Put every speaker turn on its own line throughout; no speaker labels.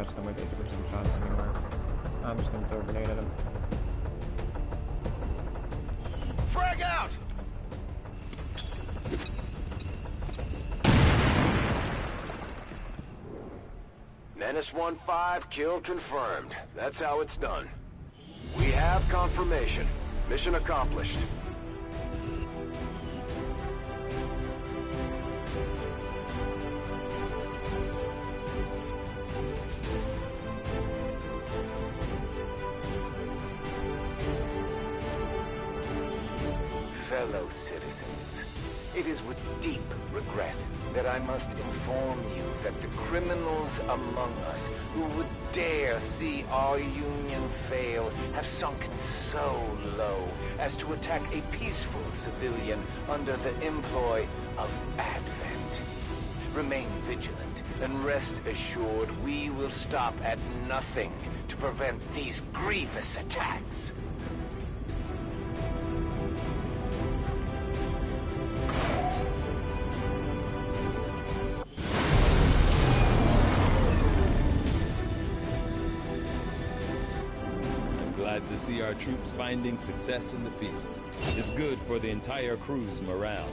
touch them with 80% chance anymore. I'm just gonna throw a grenade at him.
Frag out! Menace 1-5, kill confirmed. That's how it's done. We have confirmation. Mission accomplished. Fellow citizens, it is with deep regret that I must inform you that the criminals among us who would dare see our union fail have sunken so low as to attack a peaceful civilian under the employ of Advent. Remain vigilant and rest assured we will stop at nothing to prevent these grievous attacks.
Glad to see our troops finding success in the field. It's good for the entire crew's morale.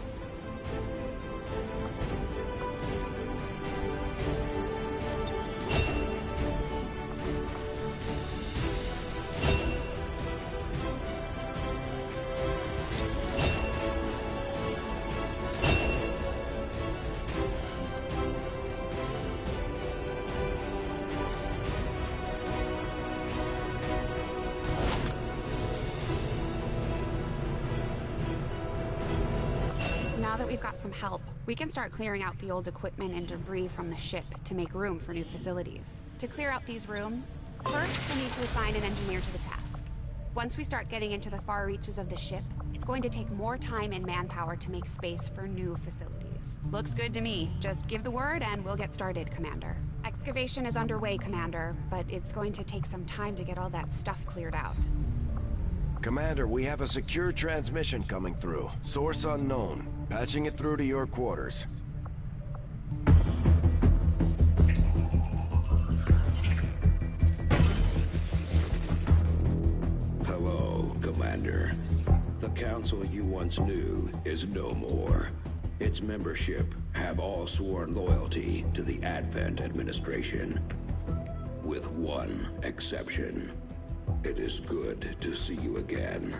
Now that we've got some help, we can start clearing out the old equipment and debris from the ship to make room for new facilities. To clear out these rooms, first we need to assign an engineer to the task. Once we start getting into the far reaches of the ship, it's going to take more time and manpower to make space for new facilities. Looks good to me. Just give the word and we'll get started, Commander. Excavation is underway, Commander, but it's going to take some time to get all that stuff cleared out.
Commander, we have a secure transmission coming through. Source unknown. Patching it through to your quarters.
Hello, Commander. The council you once knew is no more. Its membership have all sworn loyalty to the Advent administration. With one exception. It is good to see you again.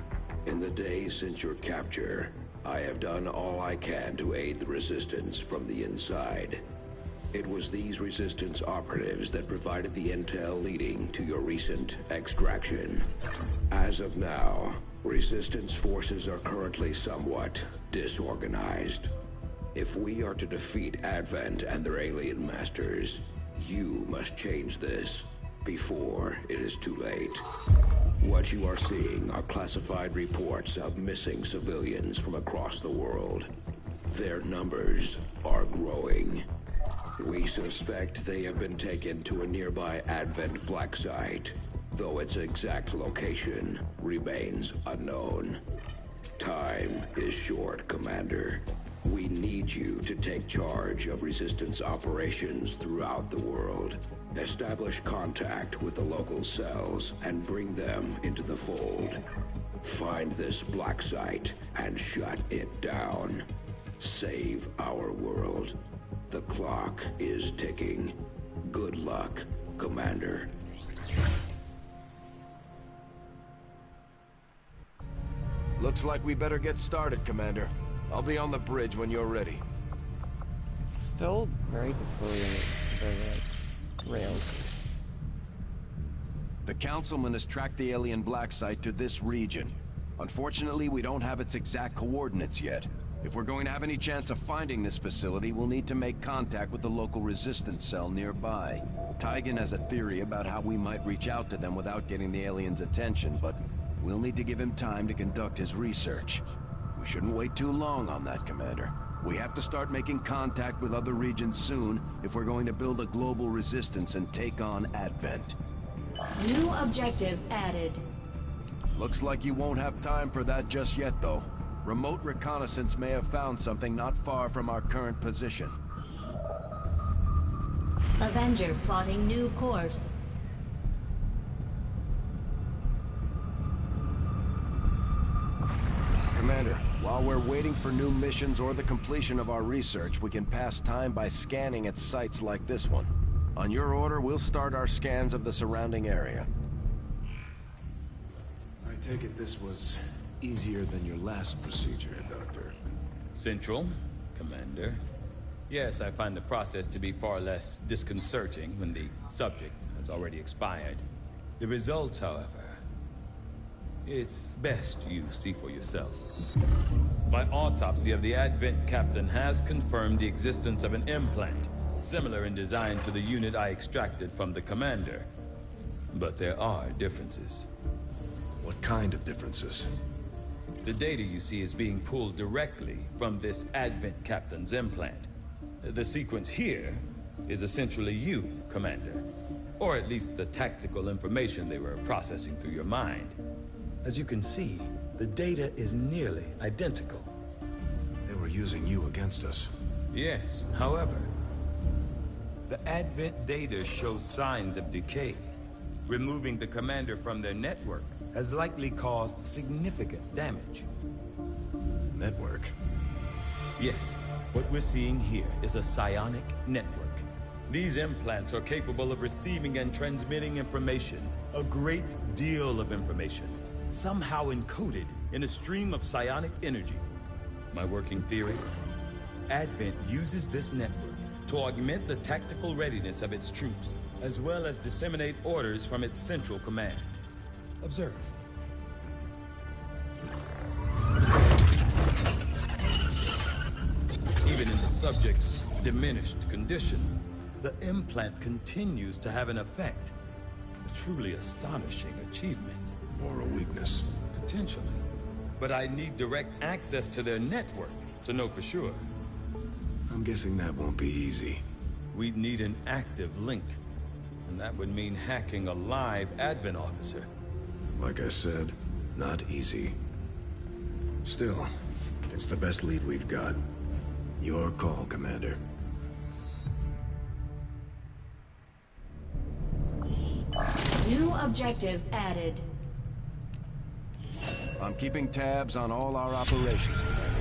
In the days since your capture, I have done all I can to aid the Resistance from the inside. It was these Resistance operatives that provided the intel leading to your recent extraction. As of now, Resistance forces are currently somewhat disorganized. If we are to defeat Advent and their alien masters, you must change this before it is too late. What you are seeing are classified reports of missing civilians from across the world. Their numbers are growing. We suspect they have been taken to a nearby Advent black site, though its exact location remains unknown. Time is short, Commander. We need you to take charge of Resistance operations throughout the world. Establish contact with the local cells and bring them into the fold. Find this black site and shut it down. Save our world. The clock is ticking. Good luck, Commander.
Looks like we better get started, Commander. I'll be on the bridge when you're ready.
Still very peculiar. Rails.
The Councilman has tracked the alien black site to this region. Unfortunately, we don't have its exact coordinates yet. If we're going to have any chance of finding this facility, we'll need to make contact with the local Resistance cell nearby. Tayja has a theory about how we might reach out to them without getting the aliens' attention, but we'll need to give him time to conduct his research. We shouldn't wait too long on that, Commander. We have to start making contact with other regions soon if we're going to build a global resistance and take on Advent.
New objective added.
Looks like you won't have time for that just yet, though. Remote reconnaissance may have found something not far from our current position.
Avenger plotting new course.
Commander, while we're waiting for new missions or the completion of our research, we can pass time by scanning at sites like this one. On your order, we'll start our scans of the surrounding area.
I take it this was easier than your last procedure, Doctor.
Central, Commander. Yes, I find the process to be far less disconcerting when the subject has already expired. The results, however, it's best you see for yourself. My autopsy of the Advent captain has confirmed the existence of an implant, similar in design to the unit I extracted from the commander. But there are differences.
What kind of differences?
The data you see is being pulled directly from this Advent captain's implant. The sequence here is essentially you, Commander. Or at least the tactical information they were processing through your mind. As you can see, the data is nearly identical.
They were using you against us.
Yes, however, the Advent data shows signs of decay. Removing the commander from their network has likely caused significant damage.
Network?
Yes, what we're seeing here is a psionic network. These implants are capable of receiving and transmitting information, a great deal of information, somehow encoded in a stream of psionic energy. My working theory? Advent uses this network to augment the tactical readiness of its troops, as well as disseminate orders from its central command. Observe. Even in the subject's diminished condition, the implant continues to have an effect. A truly astonishing achievement.
Or a weakness?
Potentially. But I need direct access to their network to know for sure.
I'm guessing that won't be easy.
We'd need an active link. And that would mean hacking a live Advent officer.
Like I said, not easy. Still, it's the best lead we've got. Your call, Commander.
New objective added.
I'm keeping tabs on all our operations, Commander.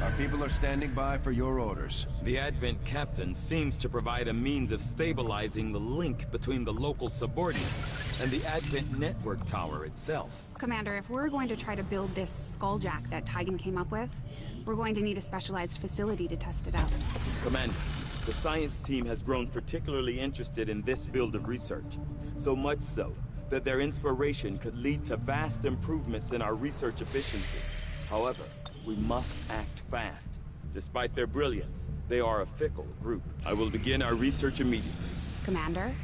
Our people are standing by for your orders.
The Advent captain seems to provide a means of stabilizing the link between the local subordinates and the Advent network tower itself.
Commander, if we're going to try to build this skulljack that Tygan came up with, we're going to need a specialized facility to test it out.
Commander, the science team has grown particularly interested in this field of research. So much so that their inspiration could lead to vast improvements in our research efficiency. However, we must act fast. Despite their brilliance, they are a fickle group. I will begin our research immediately.
Commander?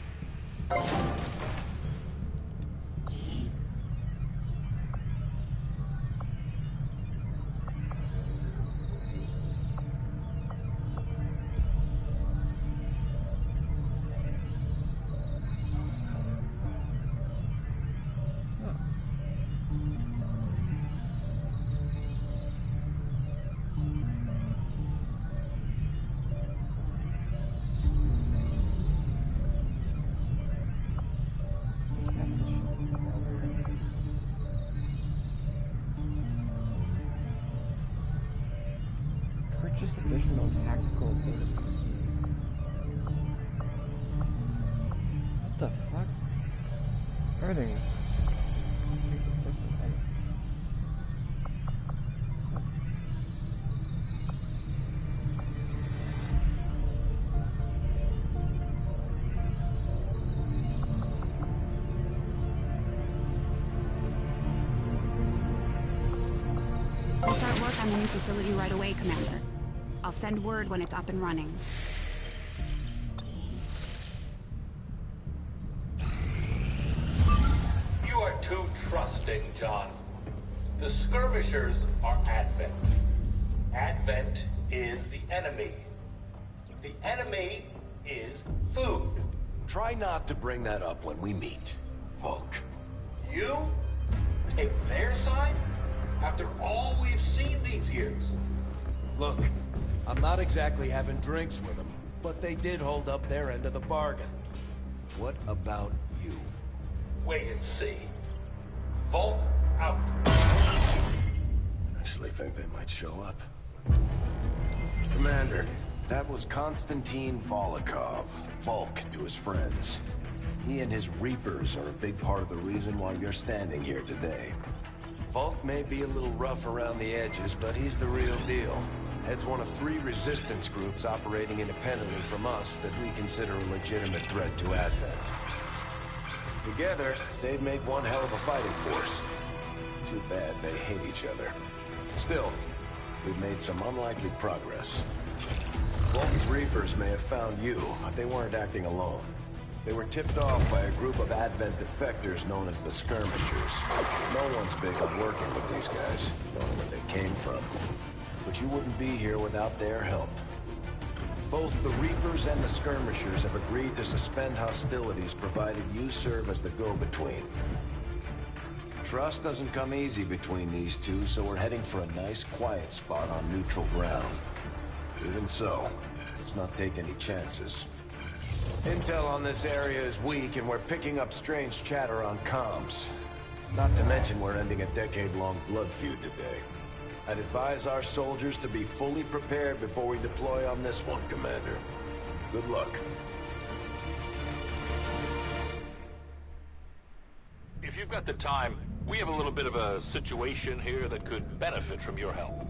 Purchase additional tactical abilities. What the fuck? Everything.
We'll start work on the new facility right away, Commander. I'll send word when it's up and running.
You are too trusting, John. The skirmishers are Advent. Advent is the enemy. The enemy is food.
Try not to bring that up when we meet, Volk.
You take their side after all we've seen these years.
Look, I'm not exactly having drinks with them,
but they did hold up their end of the bargain. What about you?
Wait and see. Volk out.
Actually think they might show up. Commander, that was Konstantin Volokov, Volk to his friends. He and his Reapers are a big part of the reason why you're standing here today.
Volk may be a little rough around the edges, but he's the real deal. Heads one of 3 resistance groups operating independently from us that we consider a legitimate threat to Advent. Together, they'd make one hell of a fighting force. Too bad they hate each other. Still, we've made some unlikely progress. Volk's Reapers may have found you, but they weren't acting alone. They were tipped off by a group of Advent defectors known as the Skirmishers. No one's big on working with these guys, knowing where they came from. But you wouldn't be here without their help. Both the Reapers and the Skirmishers have agreed to suspend hostilities provided you serve as the go-between. Trust doesn't come easy between these two, so we're heading for a nice, quiet spot on neutral ground. Even so, let's not take any chances. Intel on this area is weak, and we're picking up strange chatter on comms. Not to mention we're ending a decade-long blood feud today. I'd advise our soldiers to be fully prepared before we deploy on this one, Commander. Good luck.
If you've got the time, we have a little bit of a situation here that could benefit from your help.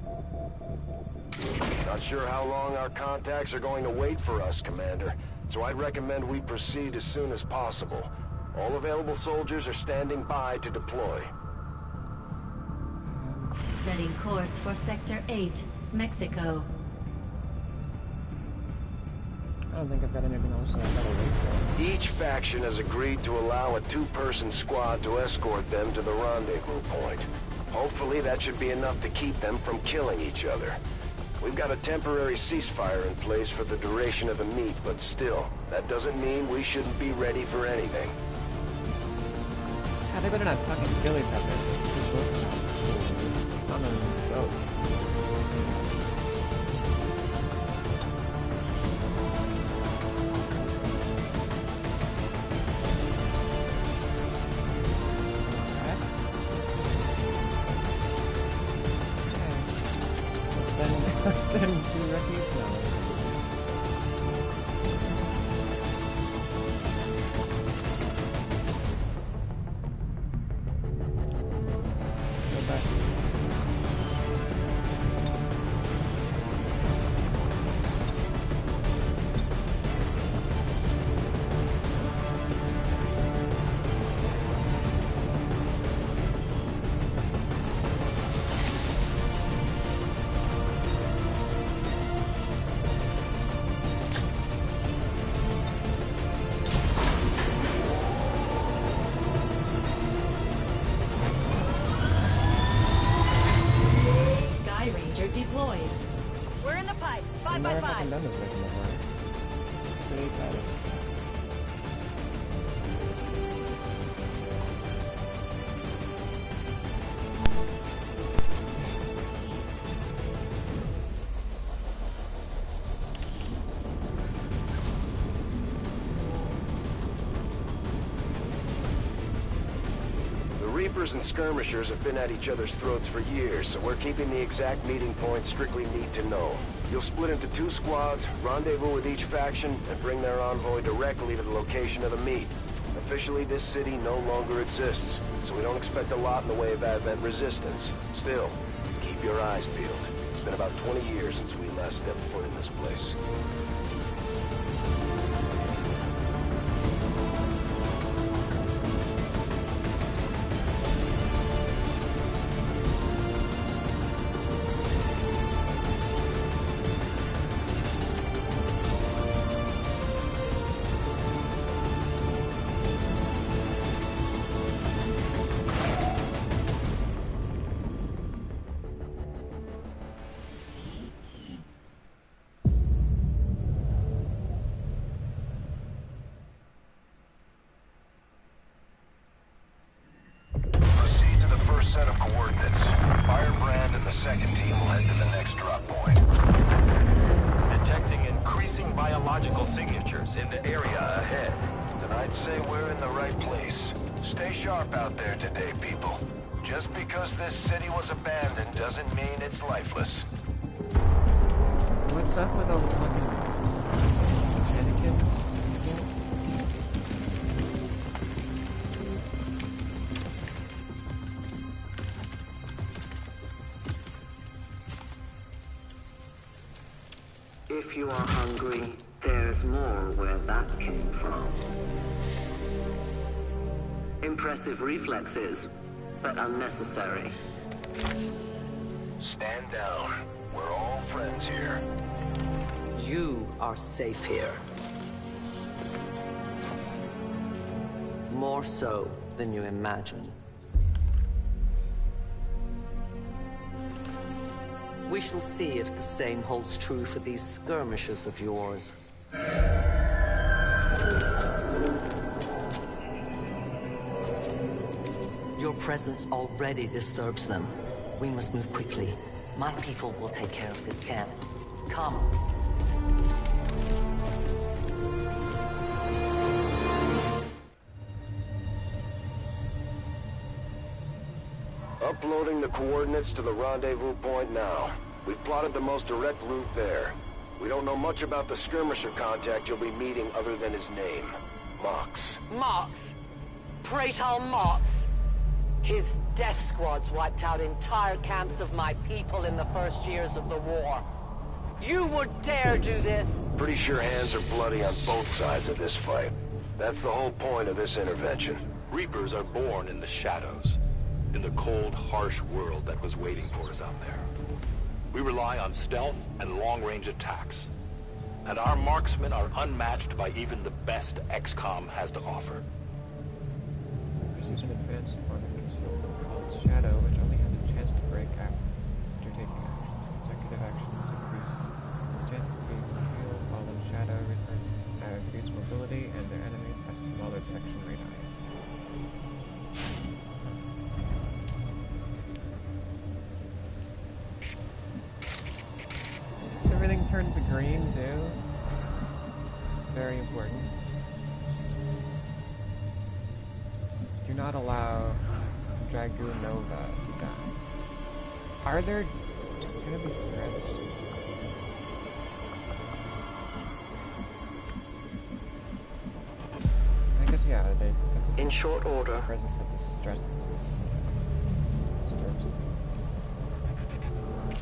Not sure how long our contacts are going to wait for us, Commander. So I'd recommend we proceed as soon as possible. All available soldiers are standing by to deploy.
Setting course for Sector 8, Mexico.
I don't think I've got anything else that I gotta wait for.
Each faction has agreed to allow a 2-person squad to escort them to the rendezvous point. Hopefully that should be enough to keep them from killing each other. We've got a temporary ceasefire in place for the duration of the meet, but still, that doesn't mean we shouldn't be ready for anything.
God, they better not fucking kill each other. Just work out. I'm gonna go. Send 2 refuse now. Go back.
Deployed.
We're in the pipe. 5
I've
by
never
5.
fucking done this mission before. Pretty excited.
Reapers and Skirmishers have been at each other's throats for years, so we're keeping the exact meeting point strictly need to know. You'll split into 2 squads, rendezvous with each faction, and bring their envoy directly to the location of the meet. Officially, this city no longer exists, so we don't expect a lot in the way of Advent resistance. Still, keep your eyes peeled. It's been about 20 years since we last stepped foot in this place.
biological signatures in the area ahead. Then I'd say we're in the right place. Stay sharp out there today, people. Just because this city was abandoned doesn't mean it's lifeless.
What's up with all the fucking mannequins, I guess?
If you are hungry, there's more where that came from. Impressive reflexes, but unnecessary.
Stand down. We're all friends here.
You are safe here. More so than you imagine. We shall see if the same holds true for these skirmishes of yours. Your presence already disturbs them. We must move quickly. My people will take care of this camp. Come.
Uploading the coordinates to the rendezvous point now. We've plotted the most direct route there. We don't know much about the skirmisher contact you'll be meeting other than his name. Mox.
Mox. Praetor Mox. His death squads wiped out entire camps of my people in the first years of the war. You would dare do this?
Pretty sure hands are bloody on both sides of this fight. That's the whole point of this intervention.
Reapers are born in the shadows, in the cold, harsh world that was waiting for us out there. We rely on stealth and long-range attacks. And our marksmen are unmatched by even the best XCOM has to offer.
Precision advanced form of concealment called Shadow, which only has a chance to break after taking actions. Consecutive actions increase the chance of being revealed, while in Shadow, Reapers have increased mobility, and their enemies have smaller detection radii. Everything turns to green too. Very important. Do not allow Dragunova to die. Are there gonna be threats? I guess yeah, they
in short order.
Presence of the stress disturbs it.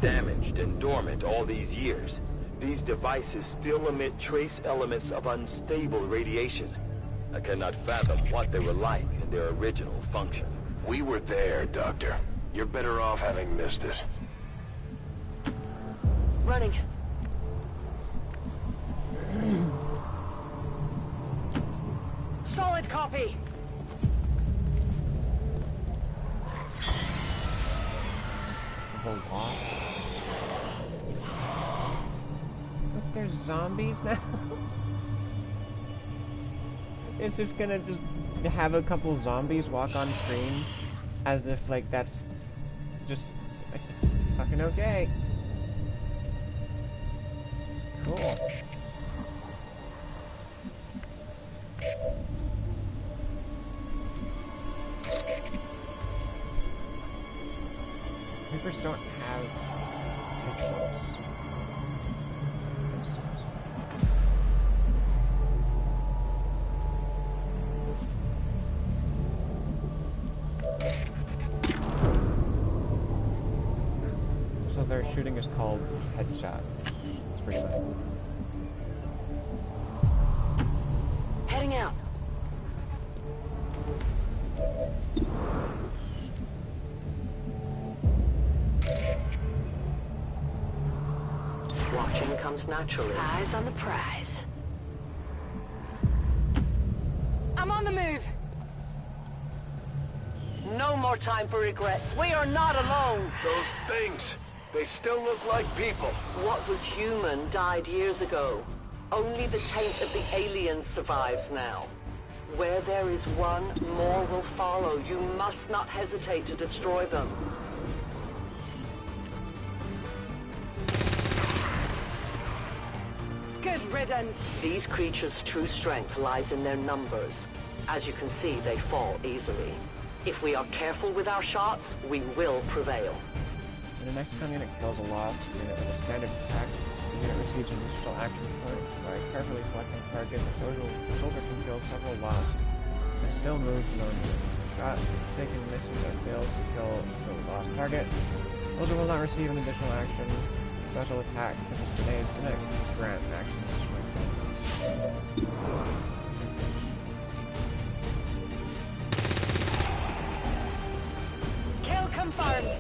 Damaged and dormant all these years, these devices still emit trace elements of unstable radiation. I cannot fathom what they were like in their original function.
We were there, Doctor. You're better off having missed it.
Running. Solid copy.
A lot. Look, there's zombies now. It's just gonna just have a couple zombies walk on screen as if like that's just like, fucking okay. Cool. Reapers don't have pistols. So their shooting is called headshot. It's pretty much.
Heading out. Watching comes naturally. Eyes on the prize. I'm on the move. No more time for regrets. We are not alone.
Those things, they still look like people.
What was human died years ago. Only the taint of the aliens survives now. Where there is one, more will follow. You must not hesitate to destroy them. Good riddance! These creatures' true strength lies in their numbers. As you can see, they fall easily. If we are careful with our shots, we will prevail.
When the next unit kills a lost unit with a standard attack, the unit receives an additional action point. By carefully selecting targets, a soldier can kill several lost and still move beyond the shot taken misses or fails to kill the lost target. Soldier will not receive an additional action. Special attacks such as grenades do not grant actions.
Kill confirmed.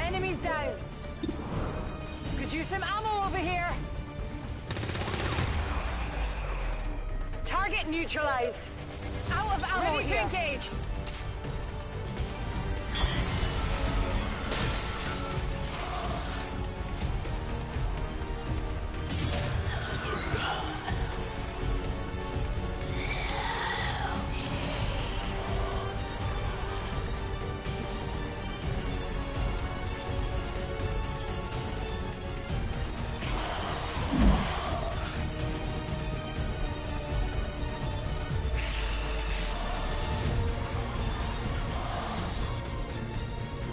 Enemies down. Could use some ammo over here. Target neutralized. Out of ammo. Ready to engage.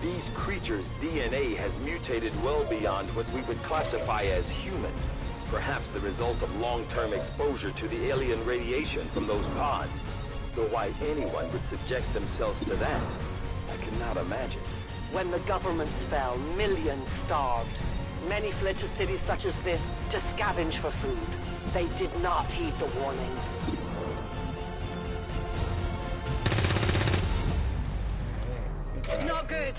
These creatures' DNA has mutated well beyond what we would classify as human. Perhaps the result of long-term exposure to the alien radiation from those pods. Though why anyone would subject themselves to that, I cannot imagine.
When the governments fell, millions starved. Many fled to cities such as this to scavenge for food. They did not heed the warnings.
Not good.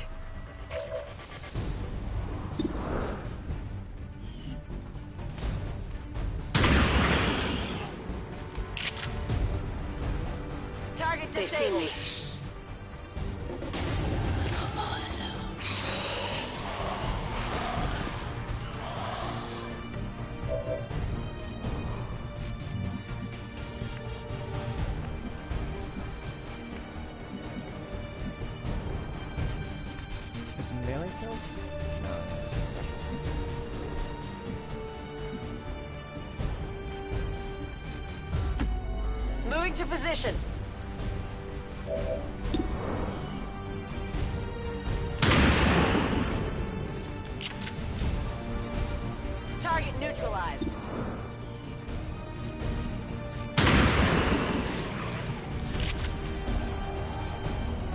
Target disabled.
Melee kills? No.
Moving to position. Target neutralized.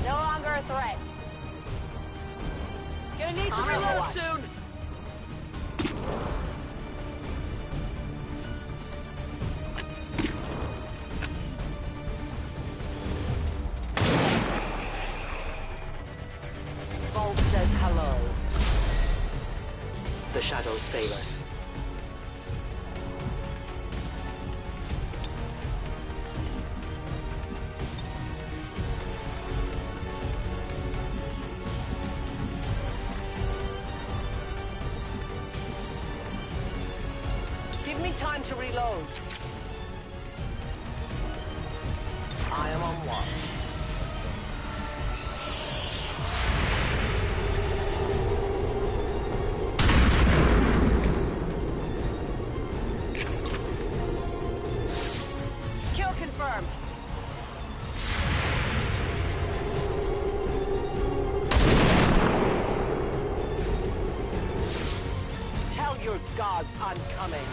No longer a threat. Gonna need to reload soon.
Vault says hello. The shadows fail us. Give me time to reload. I am on watch.
Kill confirmed.
Tell your gods I'm coming.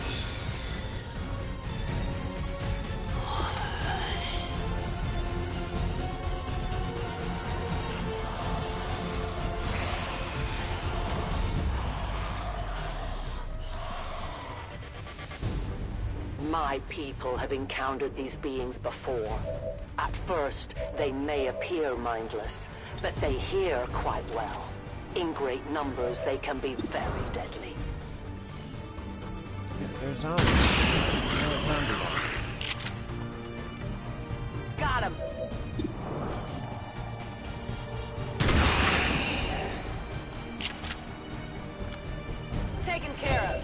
My people have encountered these beings before. At first, they may appear mindless, but they hear quite well. In great numbers, they can be very deadly.
They're zombies. No zombie.
Got him. Taken care of.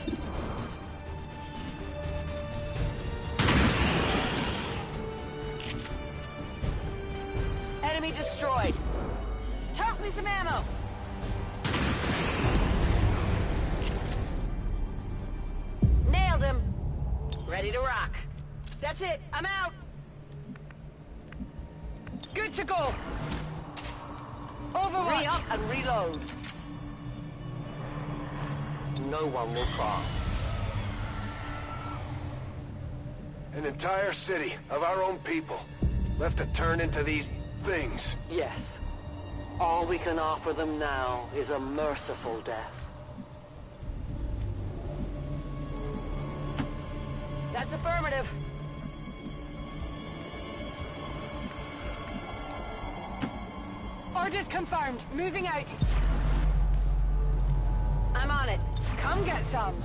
Enemy destroyed. Toss me some ammo. That's it. I'm out. Good to go. Overwatch.
Re-up and reload. No one will cross.
An entire city of our own people left to turn into these things.
Yes. All we can offer them now is a merciful death.
That's affirmative. Orders confirmed. Moving out. I'm on it. Come get some.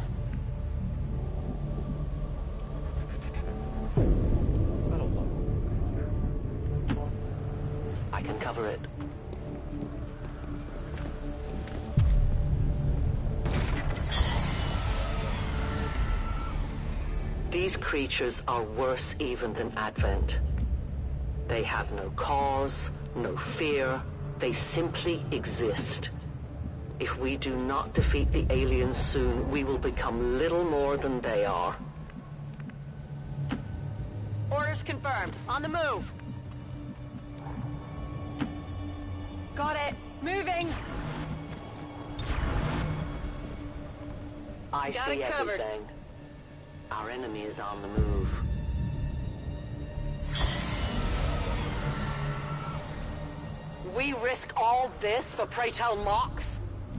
I can cover it. These creatures are worse even than Advent. They have no cause, no fear. They simply exist. If we do not defeat the aliens soon, we will become little more than they are.
Orders confirmed. On the move. Got it. Moving.
I
Got
see
it covered.
everything. Our enemy is on the move. We risk all this for pray tell Mox?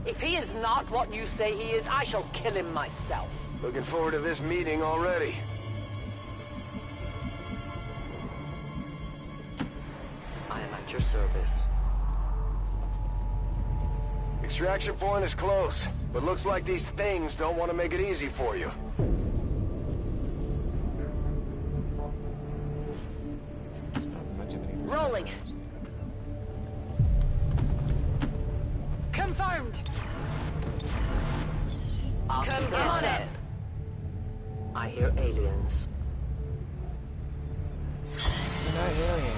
If he is not what you say he is, I shall kill him myself.
Looking forward to this meeting already.
I am at your service.
Extraction point is close, but looks like these things don't want to make it easy for you.
Rolling. Confirmed.
Come
on it.
I hear aliens.
They're not alien.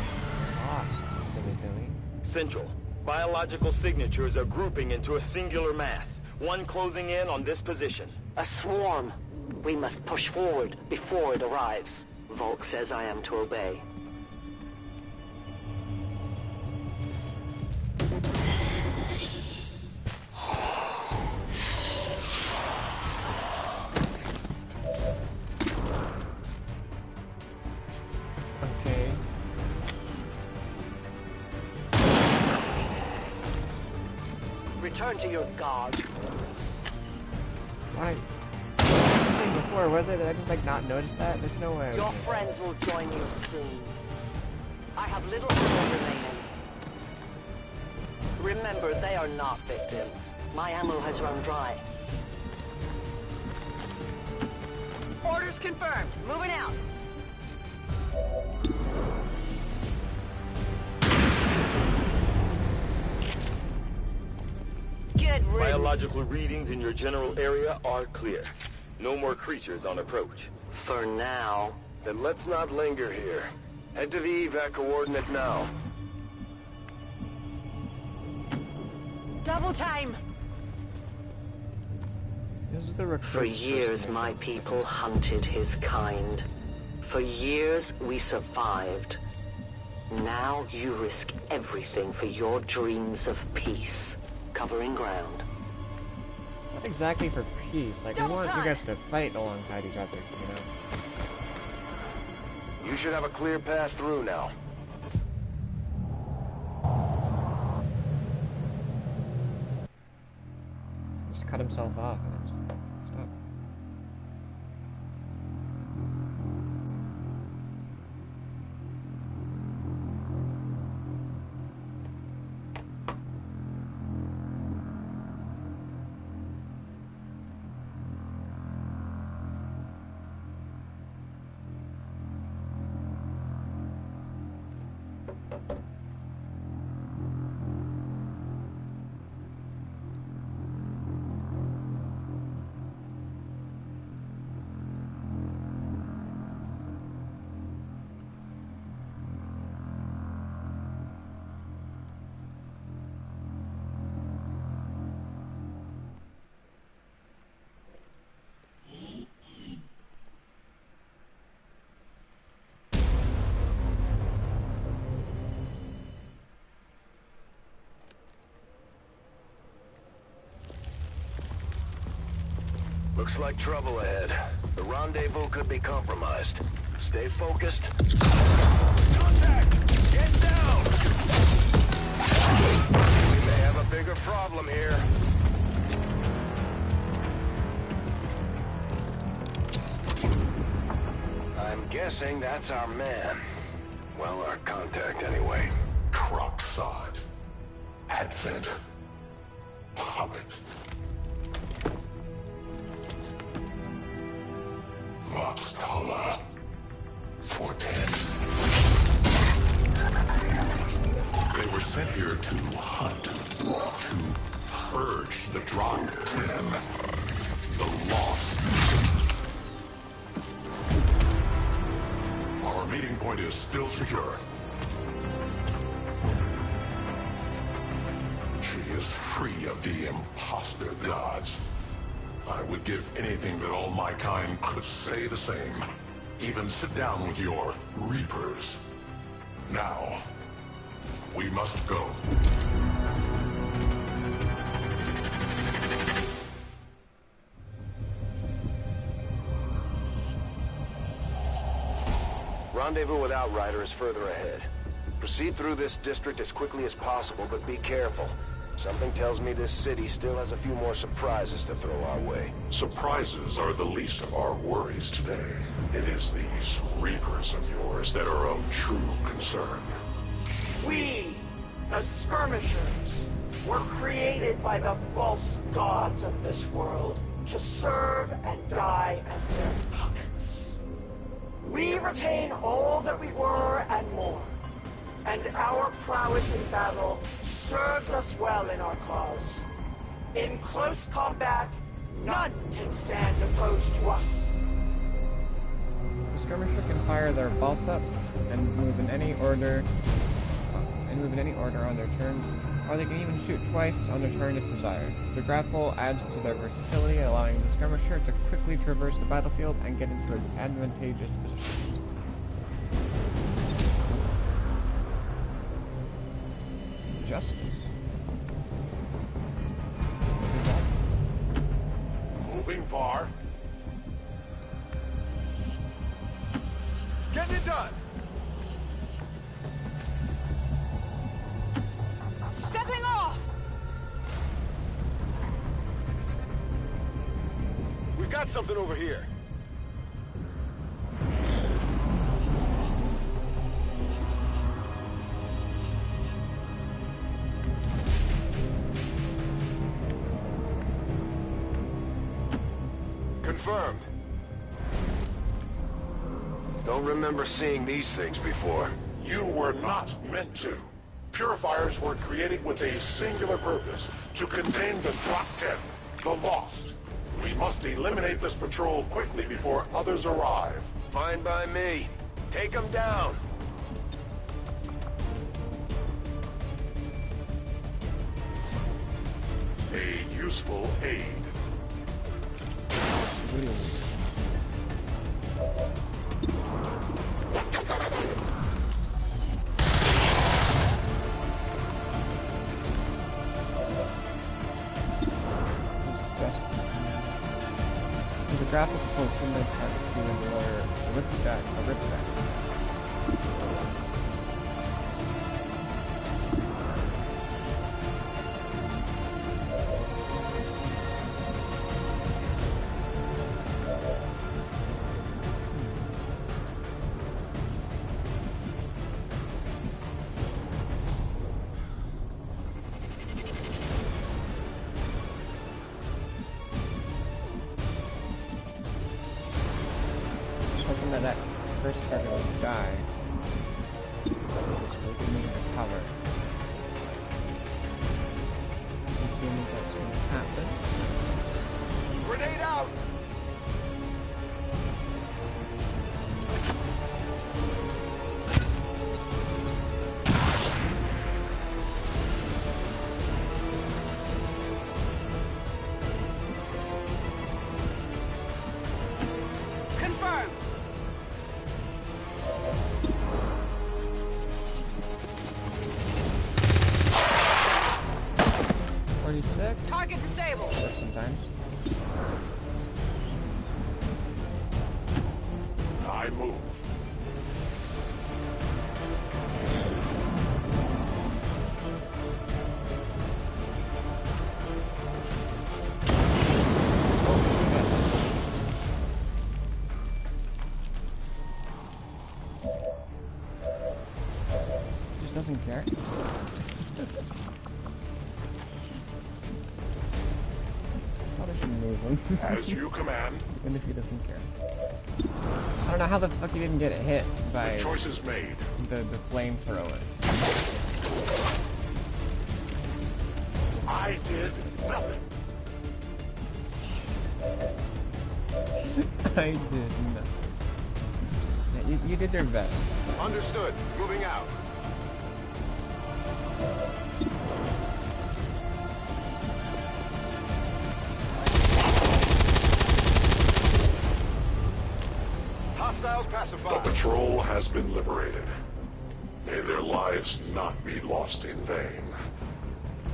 Lost, silly Billy.
Central. Biological signatures are grouping into a singular mass. One closing in on this position.
A swarm. We must push forward before it arrives. Volk says I am to obey.
Okay.
Return to your gods.
Why? Before, was it? Did I just like not notice that? There's no way.
Your friends will join you soon. I have little ammo remaining. Remember, they are not victims. My ammo has run dry.
Orders confirmed. Moving out. Good riddance.
Biological readings in your general area are clear. No more creatures on approach.
For now.
Then let's not linger here. Head to the evac coordinates now.
Double time.
This is the recruit.
For years, my people hunted his kind. For years, we survived. Now you risk everything for your dreams of peace. Covering ground.
Not exactly for peace. Like, we want you guys to fight alongside each other, you know?
You should have a clear path through now.
Just cut himself off and then just stop.
Looks like trouble ahead. The rendezvous could be compromised. Stay focused. Contact! Get down! We may have a bigger problem here. I'm guessing that's our man. Well, our contact anyway.
Crocksod. Advent. Puppet. Voxtala. 410. They were sent here to hunt. To purge the Drop 10. The Lost. Our meeting point is still secure. She is free of the imposter gods. I would give anything that all my kind could say the same. Even sit down with your Reapers. Now, we must go.
Rendezvous with Outrider is further ahead. Proceed through this district as quickly as possible, but be careful. Something tells me this city still has a few more surprises to throw our way.
Surprises are the least of our worries today. It is these Reapers of yours that are of true concern.
We, the Skirmishers, were created by the false gods of this world to serve and die as their puppets. We retain all that we were and more, and our prowess in battle serves us well in our cause. In close combat, none can stand opposed to us.
The skirmisher can fire their bolt up and move in any order on their turn, or they can even shoot twice on their turn if desired. The grapple adds to their versatility, allowing the skirmisher to quickly traverse the battlefield and get into advantageous positions. Justice. What is that?
Moving far.
Getting it done!
Stepping off!
We've got something over here. Confirmed. Don't remember seeing these things before.
You were not meant to. Purifiers were created with a singular purpose, to contain the Drop 10, the Lost. We must eliminate this patrol quickly before others arrive.
Fine by me. Take them down.
A useful aid.
There's a graphic called Criminal Part 2 and the lawyer, a ripjack. That first target will die, so they can move to cover. Assuming that's going to happen.
Grenade out!
Confirmed!
46.
Target disabled!
Works sometimes. doesn't care. Probably should move him.
As you command.
Even if he doesn't care. I don't know how the fuck he didn't get hit by
the choice is made.
The flamethrower.
I did nothing.
I did nothing. Yeah, you did your best.
Understood. Moving out. Hostiles pacified.
The patrol has been liberated. May their lives not be lost in vain.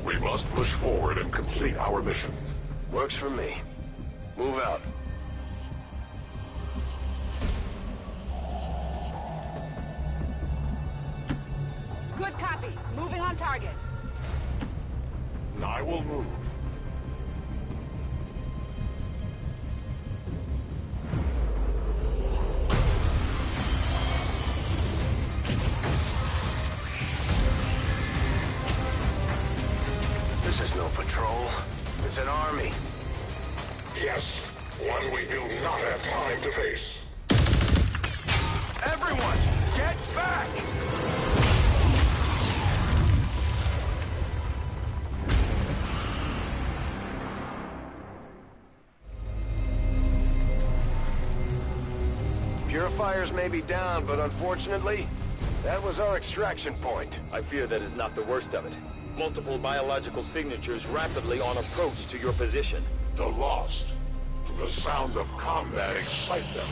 We must push forward and complete our mission.
Works for me. Move out.
Good copy. Moving on target.
I will move.
This is no patrol. It's an army.
Yes, one we do not have time to face.
Everyone, get back! Purifiers may be down, but unfortunately, that was our extraction point.
I fear that is not the worst of it. Multiple biological signatures rapidly on approach to your position.
The lost. The sound of combat excite them.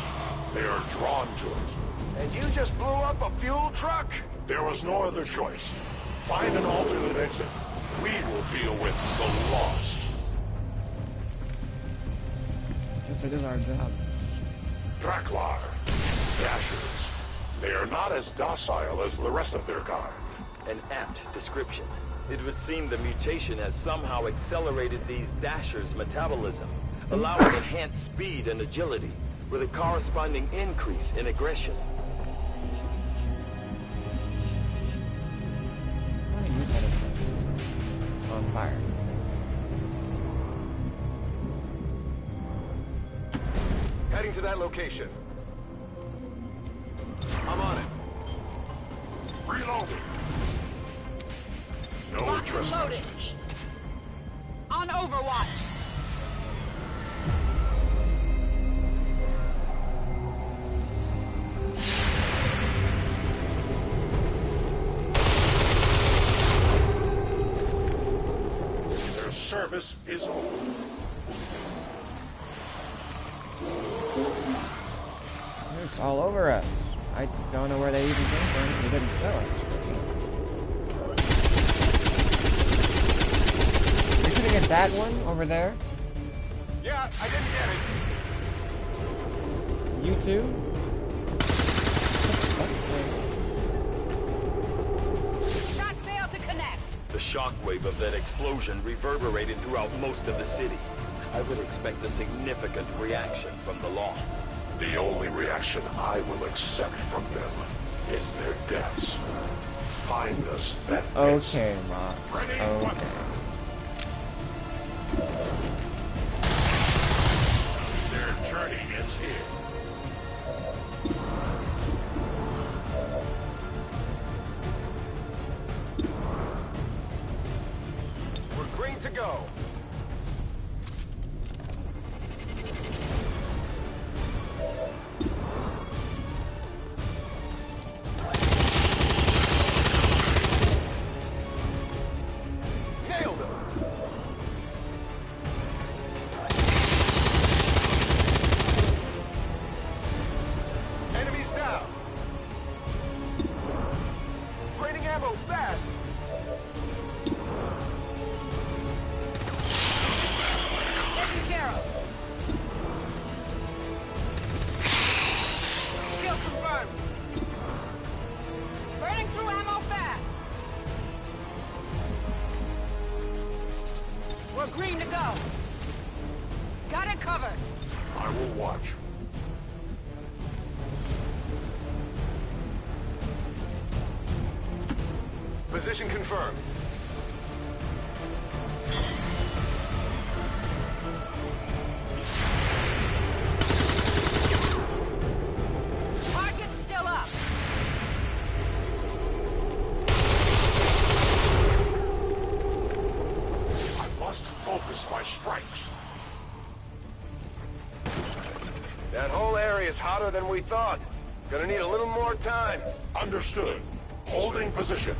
They are drawn to it.
And you just blew up a fuel truck?
There was no other choice. Find an alternate exit. We will deal with the lost.
Guess it is our job.
Draklar. Dashers. They are not as docile as the rest of their kind.
An apt description. It would seem the mutation has somehow accelerated these Dashers' metabolism, allowing enhanced speed and agility, with a corresponding increase in aggression.
I want to use that as just on fire.
Heading to that location. I'm on it.
Reloading. No
Locked and
trespass.
loaded. On Overwatch.
Their service is over.
It's all over us. I don't know where they even came from. They didn't tell us. Are you shooting at that one over there?
Yeah, I didn't get it.
You too?
Shot failed to connect.
The shockwave of that explosion reverberated throughout most of the city. I would expect a significant reaction from the lost.
The only reaction I will accept from them is their deaths. Find us that
Okay, Mox. Okay.
Their journey ends here.
We're green to go. Nailed him. Enemies down. Draining ammo fast.
Taken care of. Kill confirmed. Burning through ammo fast. We're green to go. Got it covered.
I will watch.
Position confirmed.
Target's still up.
I must focus my strikes.
That whole area's hotter than we thought. Gonna need a little more time.
Understood. Holding position.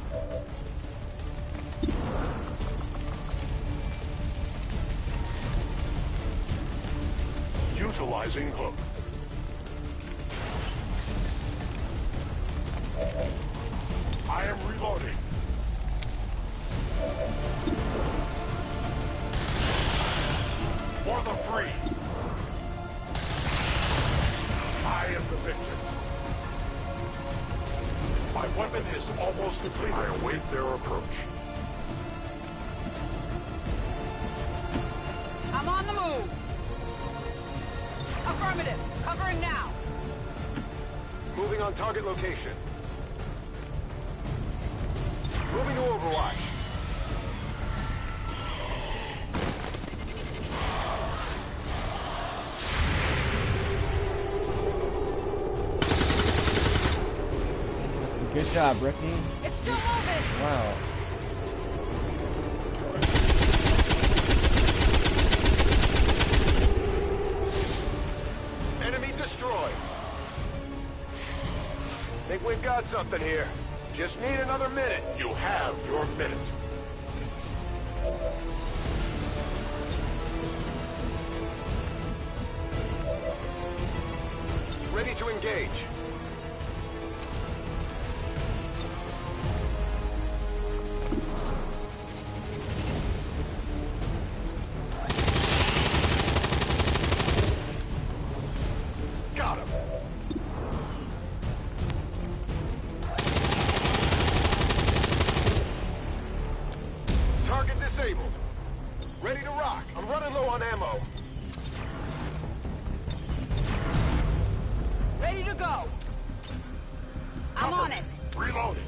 Utilizing hook. I am reloading. For the free. I am the victor. My weapon is almost complete. I await their approach.
I'm on the move. Affirmative. Covering now.
Moving on target location. Moving to Overwatch.
Good job, Brittany.
It's still moving.
Wow.
Enemy destroyed. Think we've got something here. Just need another minute.
You have your minute.
Ready to engage. Got him. Target disabled. Ready to rock. I'm running low on ammo.
Ready to go. I'm on it.
Reloading.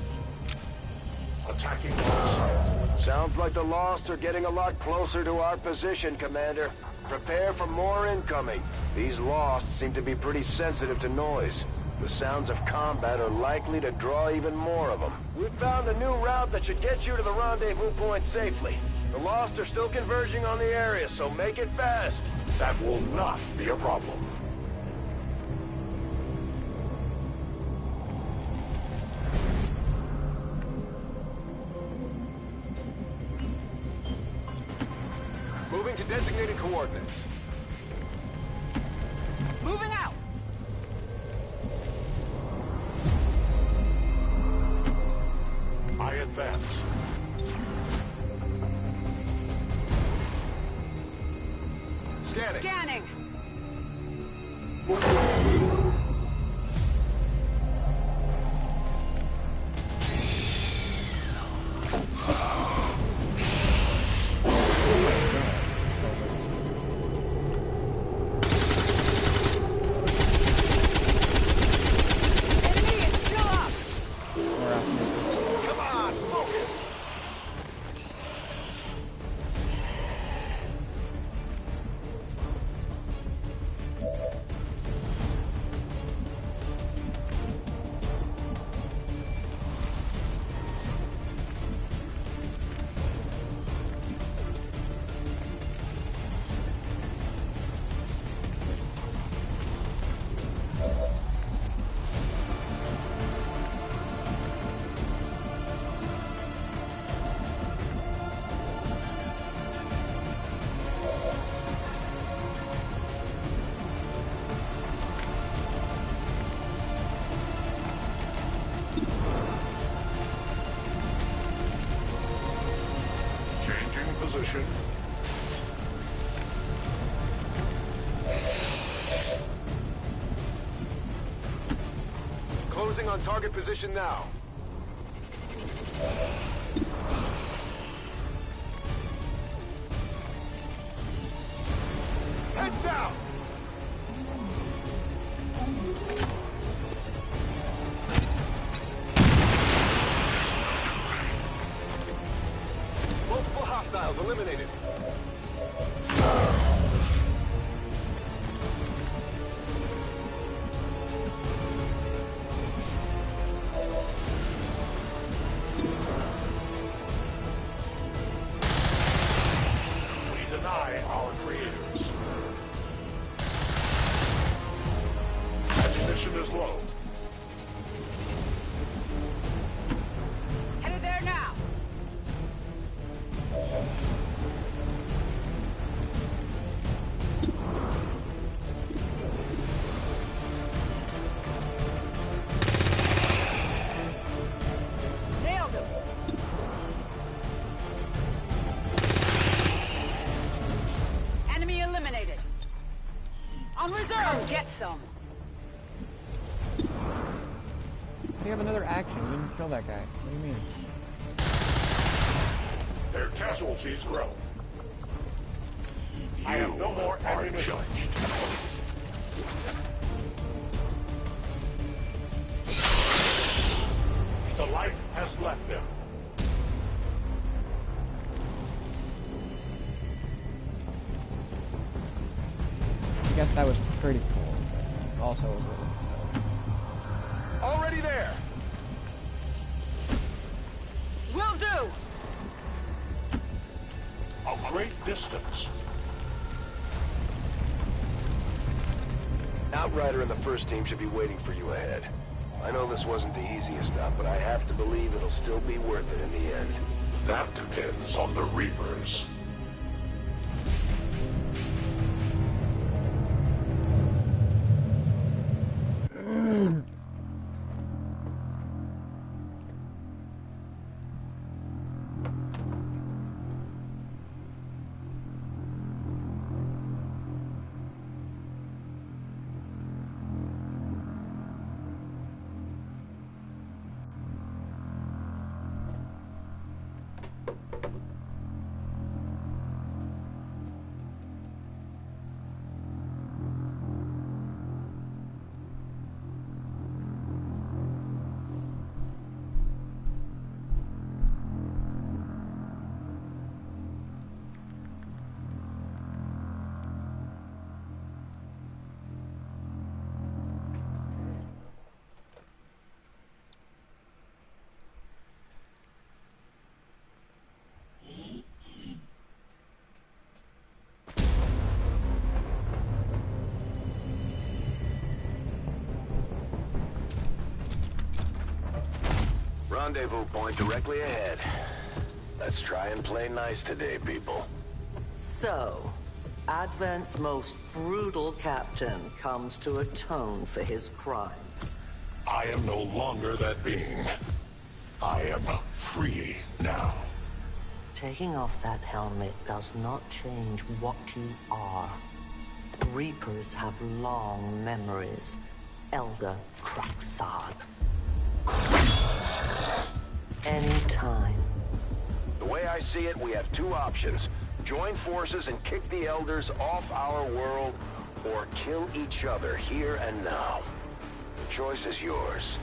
Attacking Lost.
Sounds like the Lost are getting a lot closer to our position, Commander. Prepare for more incoming. These Lost seem to be pretty sensitive to noise. The sounds of combat are likely to draw even more of them. We've found a new route that should get you to the rendezvous point safely. The Lost are still converging on the area, so make it fast.
That will not be a problem.
Moving to designated coordinates.
Moving out.
I advance.
Scanning.
Scanning. Enemy is still up.
Come on, focus.
Changing position.
Closing on target position now. Heads down!
On reserve! Get some!
You have another action. You didn't kill that guy. What do you mean?
Their casualties grow. I have no more ammunition. The light has left them.
I guess that was pretty cool, but also was really so.
Already there!
Will do!
A great distance.
Outrider and the first team should be waiting for you ahead. I know this wasn't the easiest stop, but I have to believe it'll still be worth it in the end.
That depends on the Reapers.
Rendezvous point directly ahead. Let's try and play nice today, people.
So, Advent's most brutal captain comes to atone for his crimes.
I am no longer that being. I am free now.
Taking off that helmet does not change what you are. Reapers have long memories. Elder Craxard. Anytime.
The way I see it, we have two options. Join forces and kick the Elders off our world, or kill each other here and now. The choice is yours.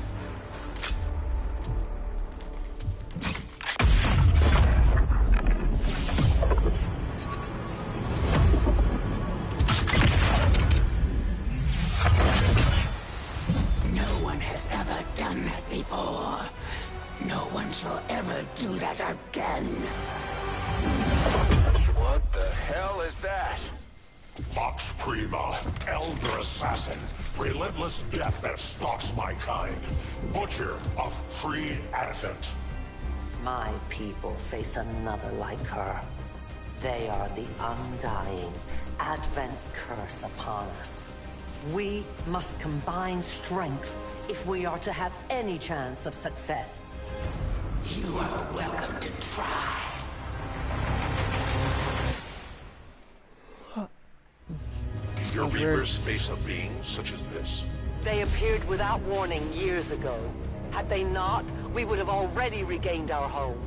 No one has ever done that before. No one shall ever do that again.
What the hell is that?
Vox Prima, Elder Assassin, relentless death that stalks my kind, Butcher of Free Advent.
My people face another like her. They are the undying, Advent's curse upon us. We must combine strength if we are to have any chance of success.
You are welcome to try.
Your Reapers face a being such as this?
They appeared without warning years ago. Had they not, we would have already regained our home.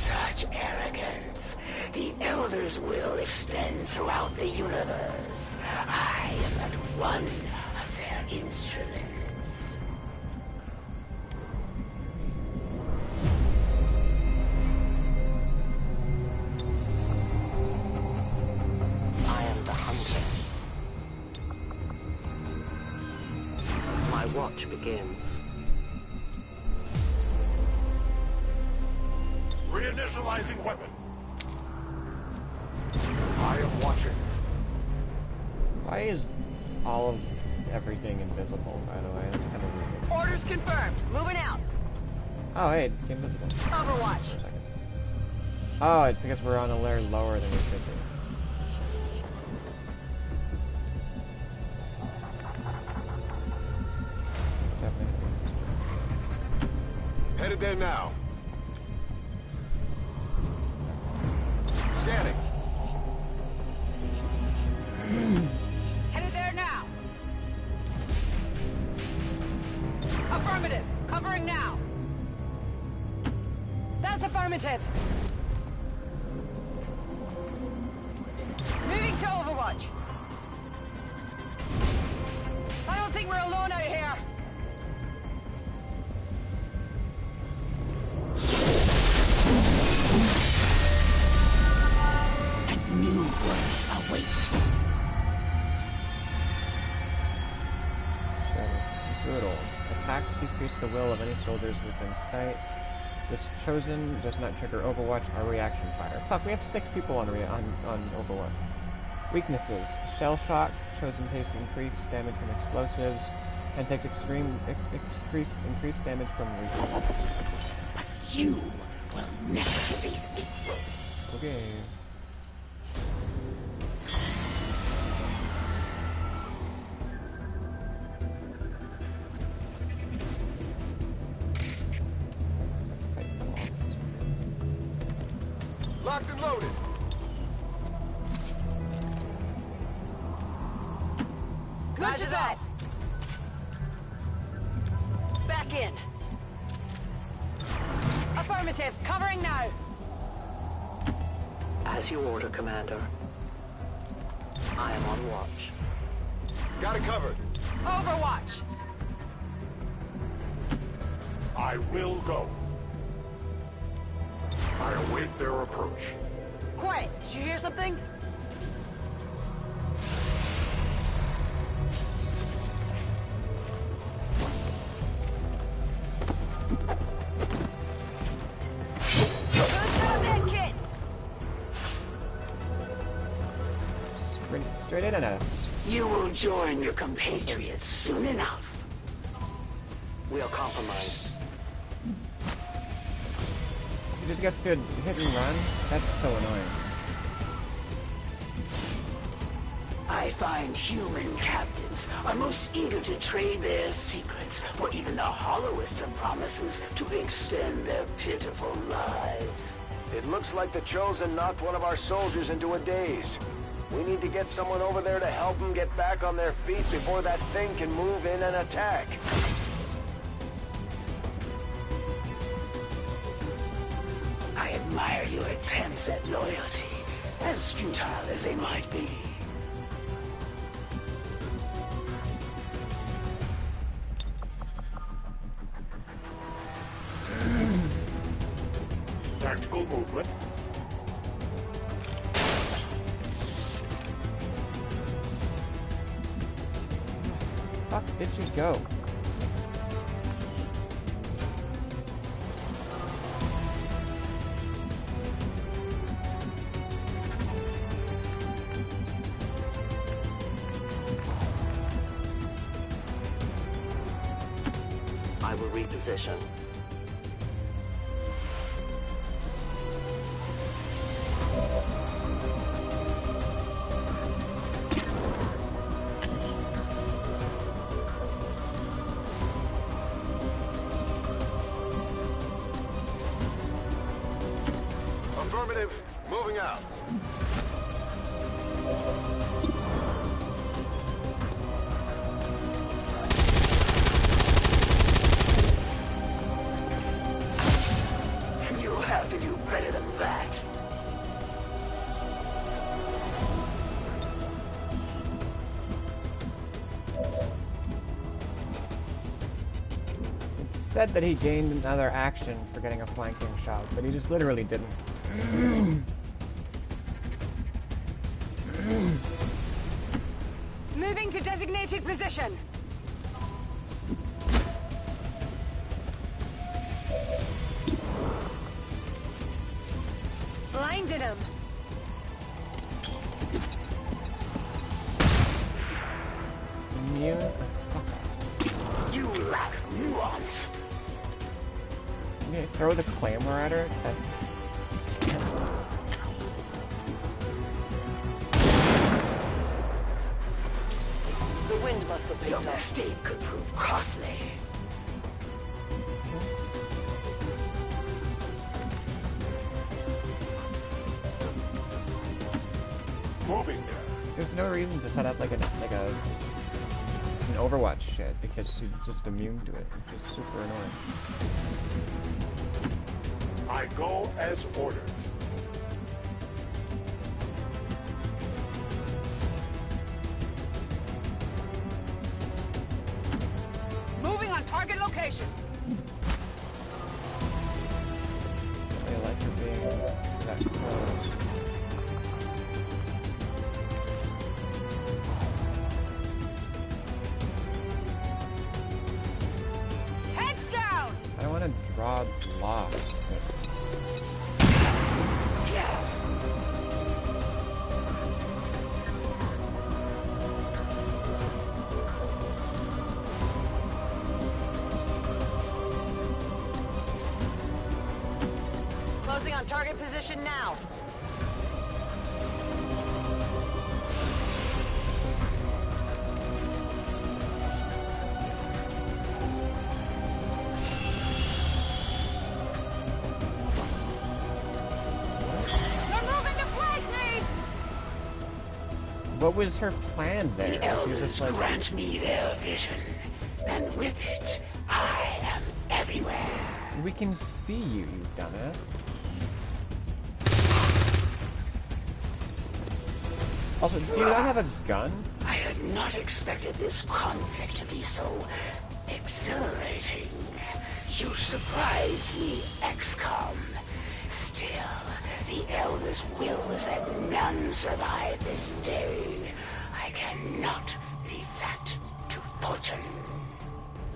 Such arrogance. The Elder's will extends throughout the universe. I am but one of their instruments.
I am the hunter. My watch begins.
Reinitializing weapon. I am watching.
Why is all of everything invisible, by the way? That's kind of weird.
Orders confirmed. Moving out.
Oh, hey, it became visible.
Overwatch.
For a second. Oh, it's because we're on a layer lower than we should be.
Headed there now. Scanning.
Affirmative. Moving to Overwatch. I don't think we're alone out here.
A new world awaits.
Brutal. Attacks decrease the will of any soldiers within sight. This chosen does not trigger Overwatch or reaction fire. Fuck, we have 6 people on Overwatch. Weaknesses. Shell shock. Chosen takes increased damage from explosives and takes increased damage from recoil.
But you will never see me.
Okay.
Locked and loaded.
Good to that. Back in. Affirmative. Covering now.
As you order, Commander. I am on watch.
Got it covered.
Overwatch.
I will go. I await their approach.
Quiet. Did you hear something?
Straight in at us.
You will join your compatriots soon enough.
We are compromised.
He just gets to hit and run? That's so annoying.
I find human captains are most eager to trade their secrets for even the hollowest of promises to extend their pitiful lives.
It looks like the Chosen knocked one of our soldiers into a daze. We need to get someone over there to help them get back on their feet before that thing can move in and attack.
I admire your attempts at loyalty, as futile as they might be.
Tactical movement.
Fuck did you go?
I will reposition.
Affirmative. Moving out.
You'll have to do better than that.
It said that he gained another action for getting a flanking shot, but he just literally didn't.
Moving to designated position. Blinded him.
Immune?
You lack nuance.
You throw the claymore at her?
The wind must have picked
Your
up.
mistake could prove costly.
Moving.
There's no reason to set up like an Overwatch shit because she's just immune to it, which is super annoying.
I go as ordered.
Moving on target location.
They like her being that close.
Heads down!
I don't want to draw lost.
Closing on target position now.
What was her plan there?
The
She was
elders
just like,
grant me their vision, and with it, I am everywhere.
we can see you, you dumbass. Also, do you not have a gun?
I had not expected this conflict to be so exhilarating. You surprised me, XCOM. Still, the Elder's will is that none survive this day. I cannot leave that to fortune.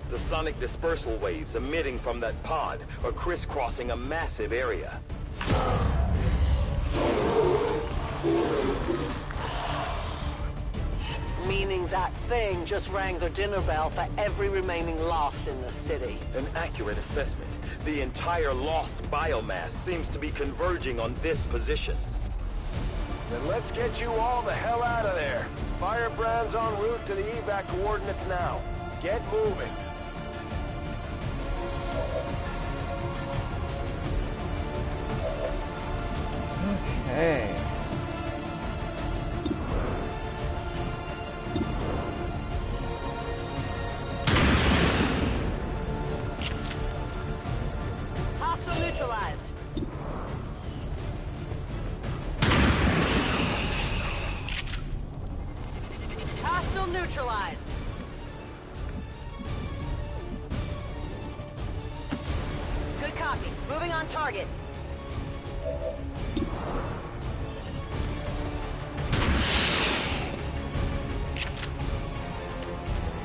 The sonic dispersal waves emitting from that pod are crisscrossing a massive area.
Meaning that thing just rang the dinner bell for every remaining Lost in the city.
An accurate assessment. The entire Lost biomass seems to be converging on this position.
Then let's get you all the hell out of there. Firebrand's en route to the evac coordinates now. Get moving.
Okay.
Hostile neutralized. Hostile neutralized. Good copy. Moving on target.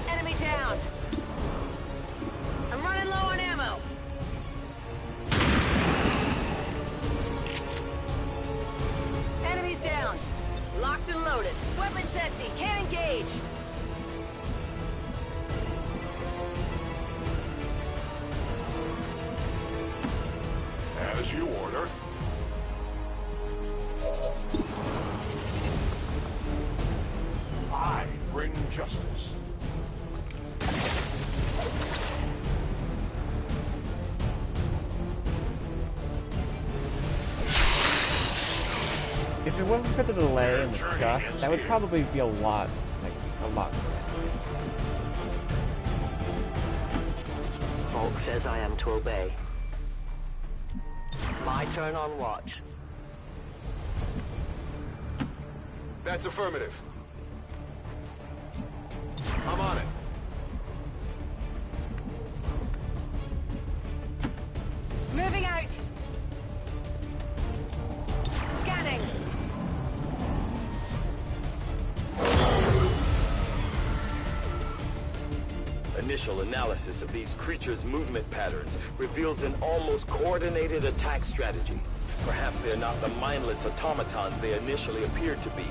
Enemy down. I'm running low on ammo. Enemies down. Locked and loaded. Weapons empty. Can't engage.
As you order. I bring justice.
If it wasn't for the delay and the stuff, that would probably be a lot better.
Volk says I am to obey. My turn on watch.
That's affirmative. I'm on it.
Moving out. Scanning.
Initial analysis of these creatures' movement patterns reveals an almost coordinated attack strategy. Perhaps they're not the mindless automatons they initially appeared to be.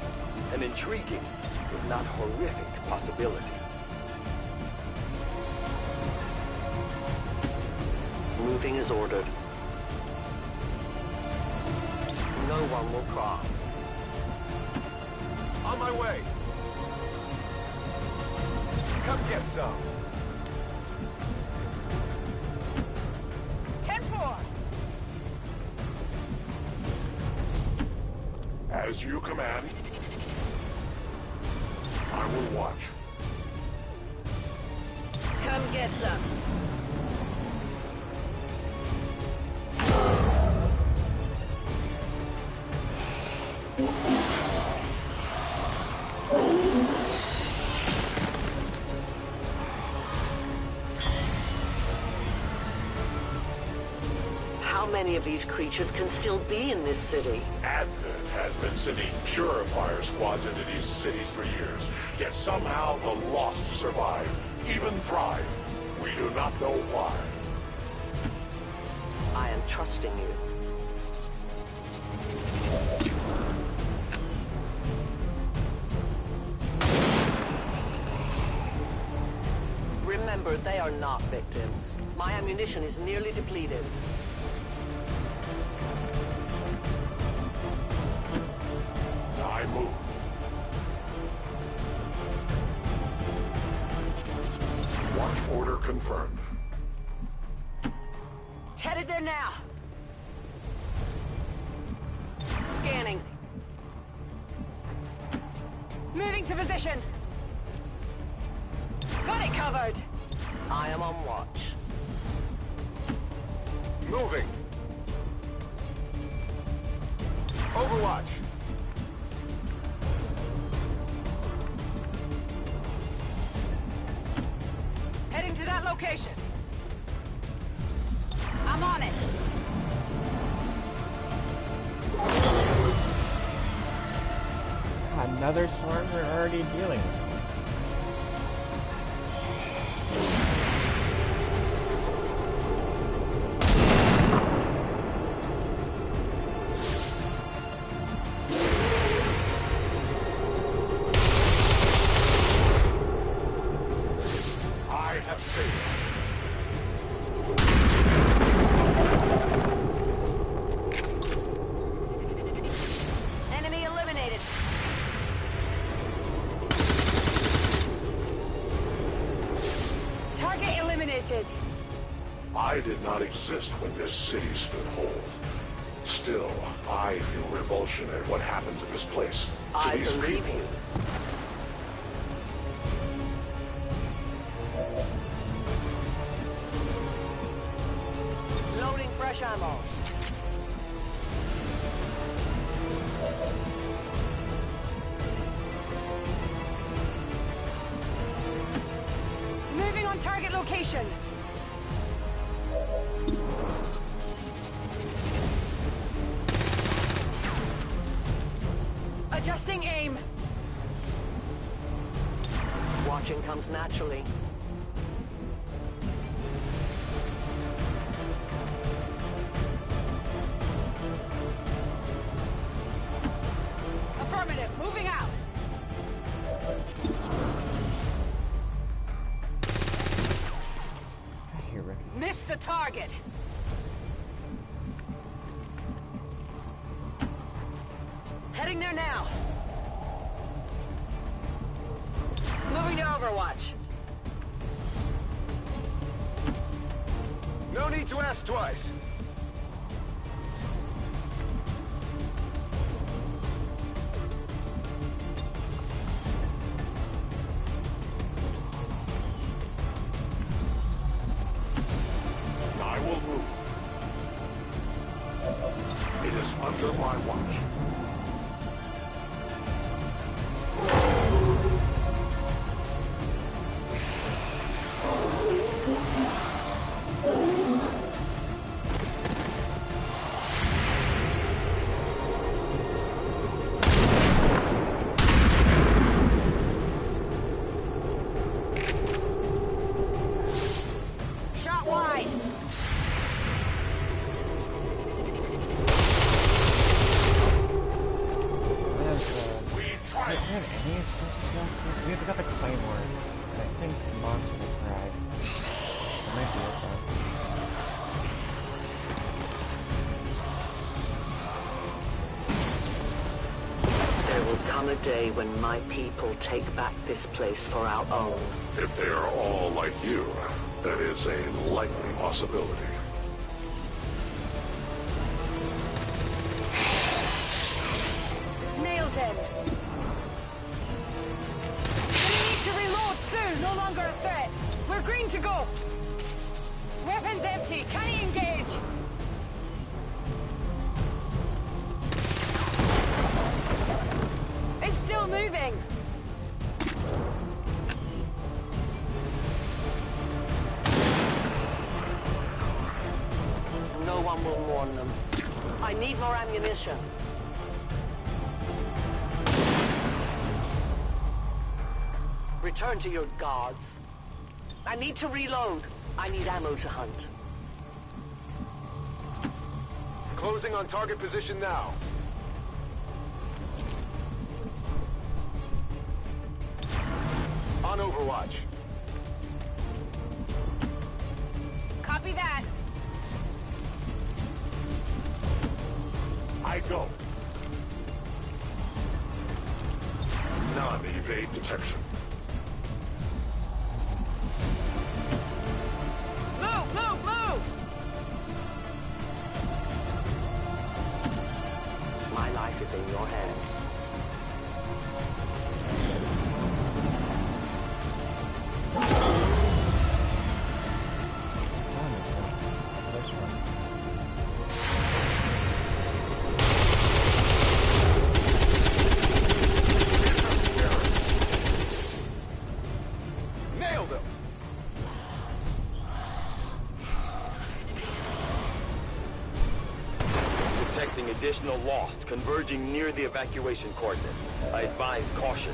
An intriguing, if not horrific, possibility.
Moving as ordered. No one will cross.
On my way. Come get some.
10-4.
As you command. I will watch.
Come get some.
many of these creatures can still be in this city?
Advent has been sending purifier squads into these cities for years, yet somehow the Lost survive, even thrive. We do not know why.
I am trusting you. Remember, they are not victims. My ammunition is nearly depleted.
I move. Watch order confirmed.
Headed there now. Scanning. Moving to position. Got it covered.
I am on watch.
Moving. Overwatch.
Heading to that location. I'm on it.
Another swarm we're already dealing with.
I have failed.
Enemy eliminated. Target eliminated.
I did not exist when this city stood whole. Still, I feel revulsion at what happened to this place. To
I
these
believe
people.
you.
Loading fresh ammo. Moving on target location. Adjusting aim.
Watching comes naturally.
Affirmative. Moving out.
Here, Ricky.
Missed the target. Heading there now. Moving to Overwatch.
No need to ask twice.
I will move. It is under my watch.
Shot wide.
I have any explosives left? We have got the Claymore, and I think Monster Pride. That might be it though.
There will come a day when my people take back this place for our own.
If they are all like you, that is a likely possibility.
Nailed him. We need to reload soon. No longer a threat. We're green to go. Weapons empty. Can he engage? It's still moving.
No one will mourn them. I need more ammunition. Return to your gods. I need to reload. I need ammo to hunt.
Closing on target position now. On Overwatch.
Copy that.
I go. Non-evade detection.
Move, move, move!
My life is in your hands.
Nailed him!
Detecting additional Lost converging near the evacuation coordinates. I advise caution.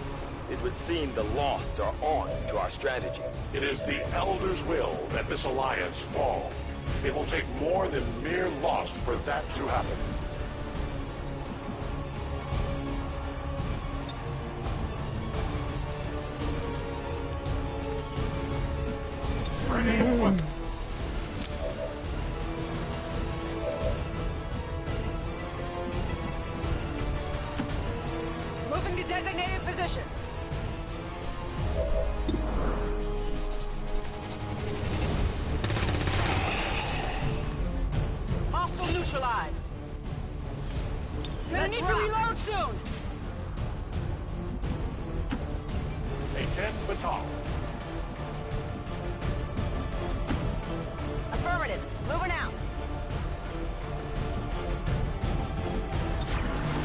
It would seem the Lost are on to our strategy.
It is the Elder's will that this alliance fall. It will take more than mere Lost for that to happen. Ready, weapon.
Moving to designated position. Hostile neutralized. Gonna need to reload soon.
A 10 baton.
Affirmative. Moving out.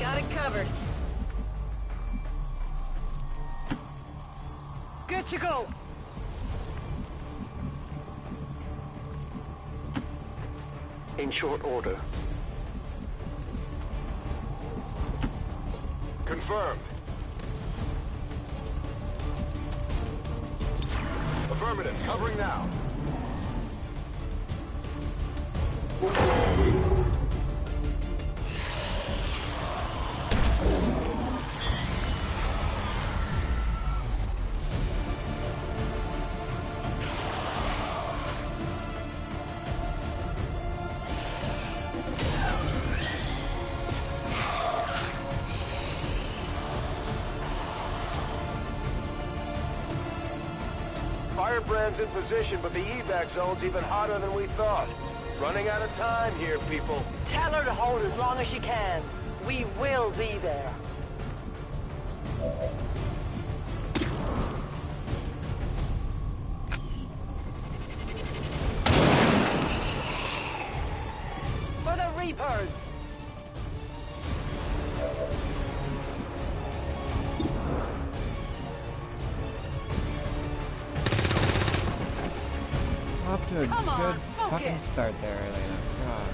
Got it covered. Good to go.
In short order.
Confirmed. Affirmative. Covering now. Firebrand's in position, but the evac zone's even hotter than we thought. Running out of time here, people.
Tell her to hold as long as she can. We will be there. For the Reapers!
Off to a
Come on,
good
focus.
fucking start there earlier. God.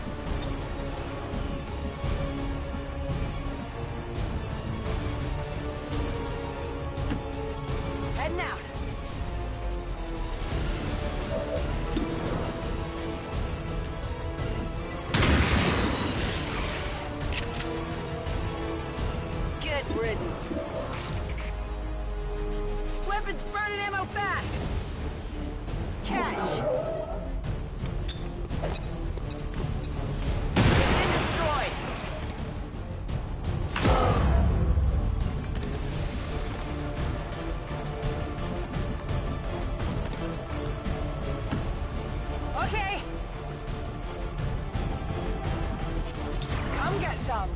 Heading out.
Good riddance.
Weapons burning ammo fast. Catch. Been destroyed. Okay. Come get some.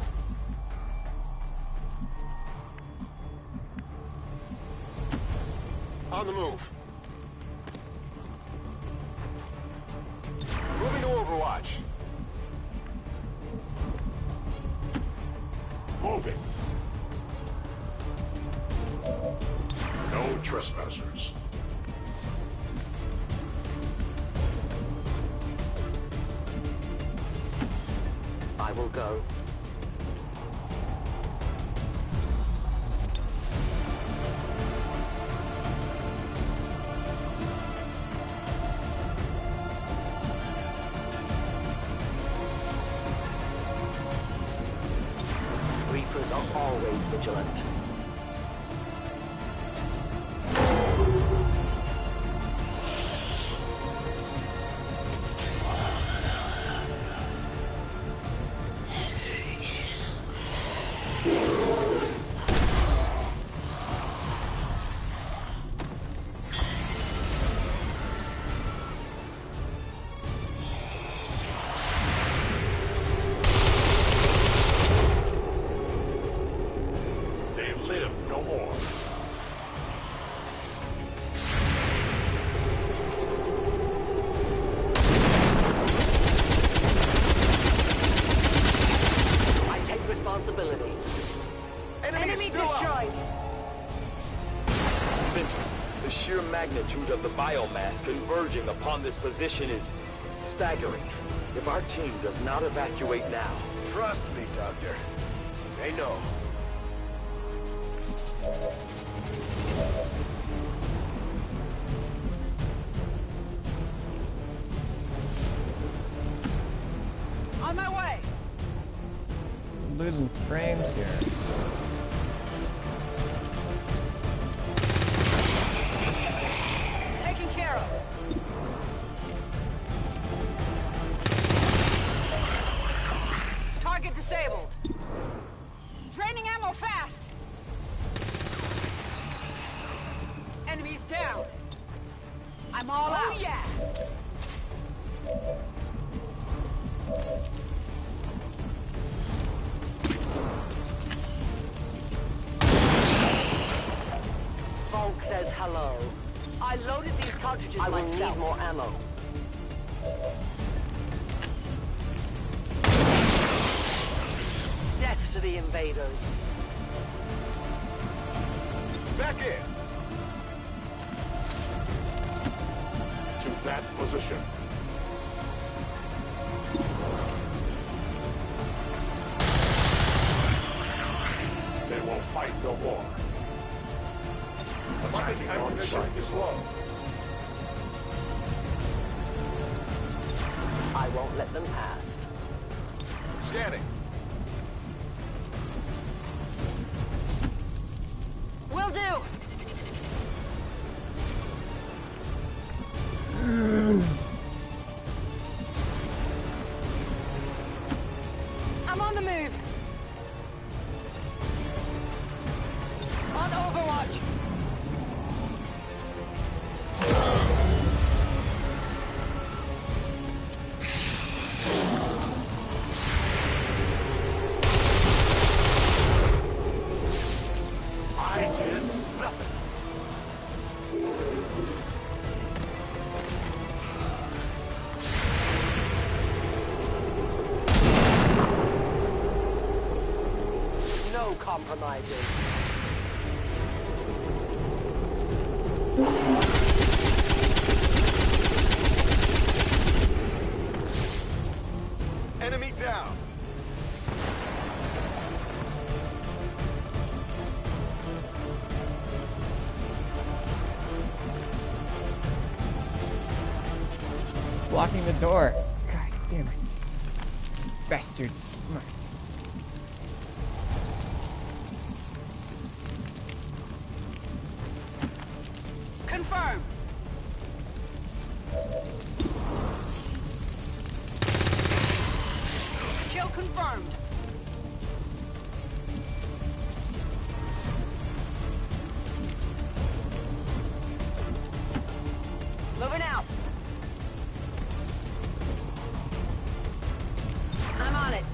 On the move. Moving to Overwatch.
Moving. No trespassers.
I will go. Reapers are always vigilant.
They live no more.
I take responsibility.
Enemy destroyed.
The sheer magnitude of the biomass converging upon this position is staggering. If our team does not evacuate now...
Trust me, Doctor. They know.
On my way.
I'm losing frames here.
Taken care of. Target disabled. Draining ammo fast. Enemies down. I'm all out. Oh yeah.
Volk says hello. I loaded these cartridges myself. I will need more ammo. Death to the invaders.
Back in.
To that position. They will fight no more. Attacking on sight is low.
I won't let them pass.
Scanning.
Will do. I'm on the move. On Overwatch.
I did nothing.
No compromises.
Enemy down.
It's blocking the door. God damn it. Bastard smart.
Confirmed. Kill confirmed. Moving out. I'm on it.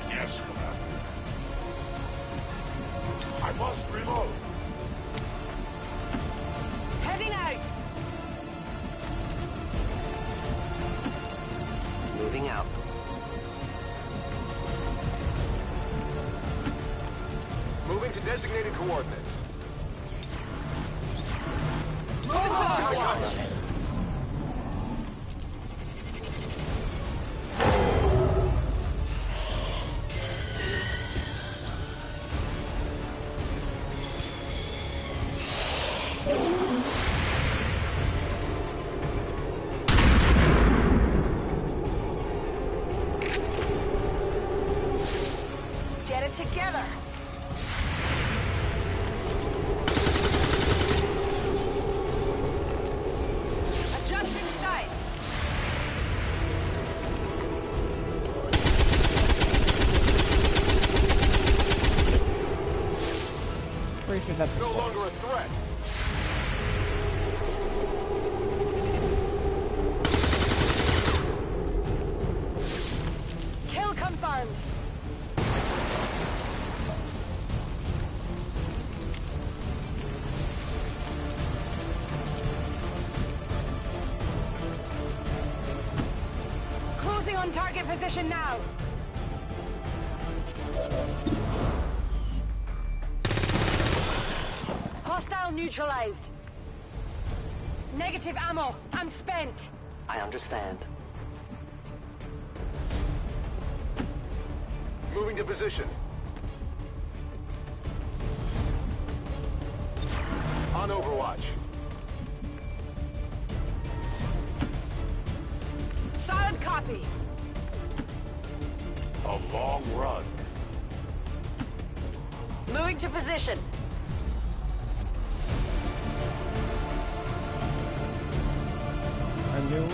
Yes, Commander. I must reload.
Heading out.
Moving out.
Moving to designated coordinates.
Get it together. Adjusting sight.
Pretty sure that's
no longer a threat.
Kill confirmed. Closing on target position now. Hostile neutralized. Negative ammo. I'm spent.
I understand.
Moving to position. On Overwatch.
Solid copy.
A long run.
Moving to position.
I'm doing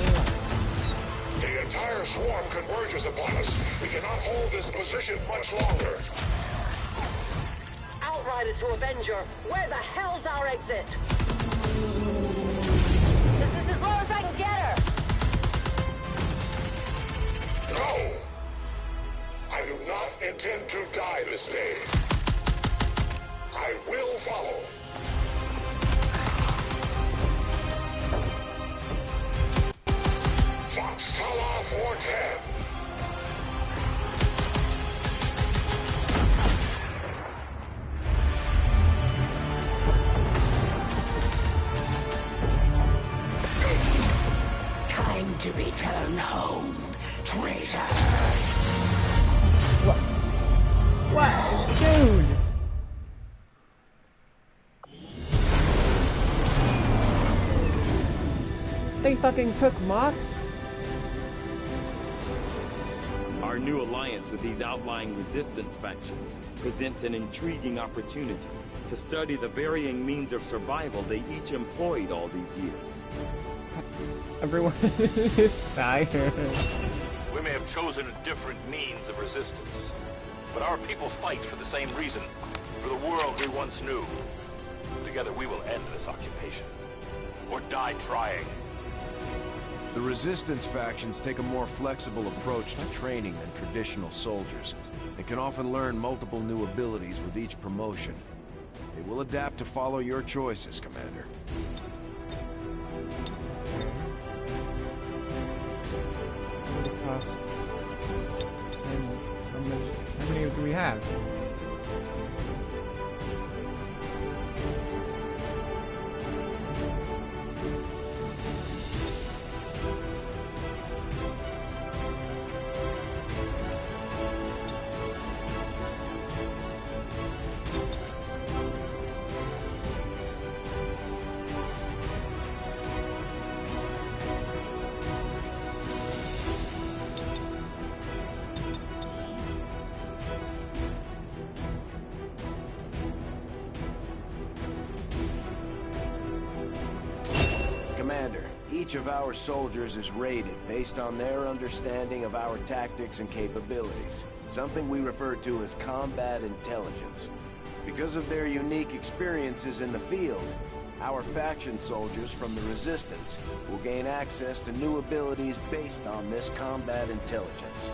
The entire swarm converges upon us. We cannot hold this position much longer.
Outrider to Avenger, where the hell's our exit?
This is as low as I can get her.
No! I do not intend to die this day. I will follow. Foxtrot 410.
Time to return home, traitor.
What? Dude! They fucking took Mox?
Our new alliance with these outlying resistance factions presents an intriguing opportunity to study the varying means of survival they each employed all these years.
Everyone is tired.
We may have chosen a different means of resistance, but our people fight for the same reason, for the world we once knew. Together we will end this occupation, or die trying.
The Resistance factions take a more flexible approach to training than traditional soldiers, and can often learn multiple new abilities with each promotion. They will adapt to follow your choices, Commander.
What would it cost? And how many do we have?
Commander, each of our soldiers is rated based on their understanding of our tactics and capabilities, something we refer to as combat intelligence. Because of their unique experiences in the field, our faction soldiers from the Resistance will gain access to new abilities based on this combat intelligence.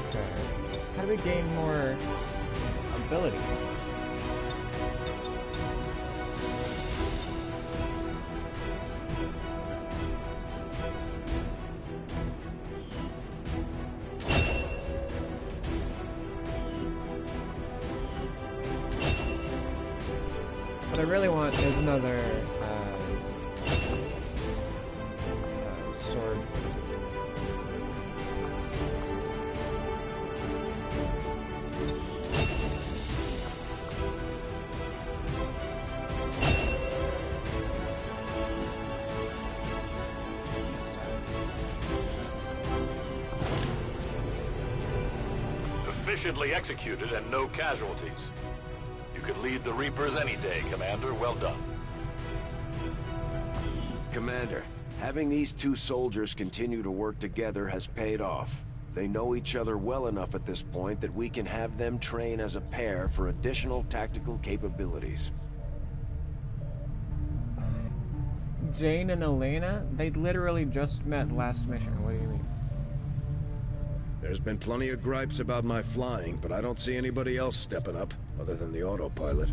Okay. How do we gain more ability? What I really want is another sword.
Efficiently executed and no casualties. You could lead the Reapers any day, Commander. Well done.
Commander, having these two soldiers continue to work together has paid off. They know each other well enough at this point that we can have them train as a pair for additional tactical capabilities.
Jane and Elena? They literally just met last mission. What do you mean?
There's been plenty of gripes about my flying, but I don't see anybody else stepping up, other than the autopilot.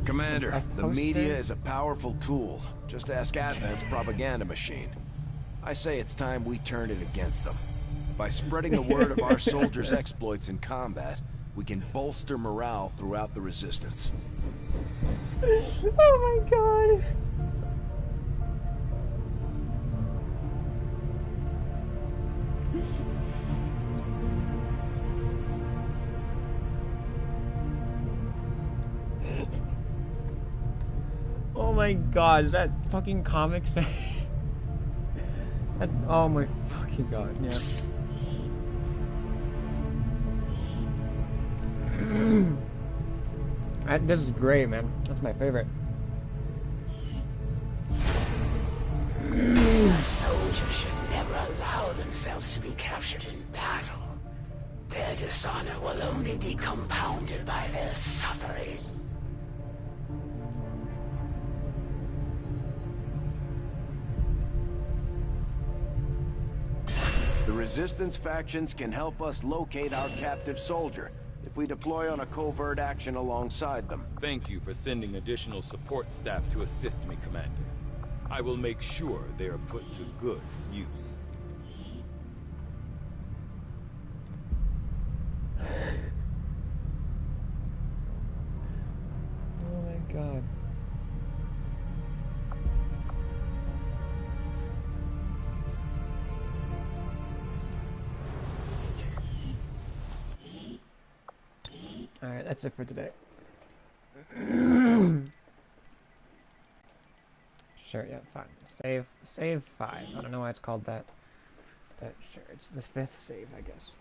Commander, the media is a powerful tool. Just ask Advent's propaganda machine. I say it's time we turn it against them. By spreading the word of our soldiers' exploits in combat, we can bolster morale throughout the Resistance.
Oh my god! Oh my god, is that fucking comic say? Oh my fucking god, yeah. This is great, man. That's my favorite.
Soldiers should never allow themselves to be captured in battle. Their dishonor will only be compounded by their suffering.
The Resistance factions can help us locate our captive soldier if we deploy on a covert action alongside them.
Thank you for sending additional support staff to assist me, Commander. I will make sure they are put to good use.
Oh my god. Alright, that's it for today. Sure, yeah, fine. Save 5. I don't know why it's called that. But sure, it's the 5th save, I guess.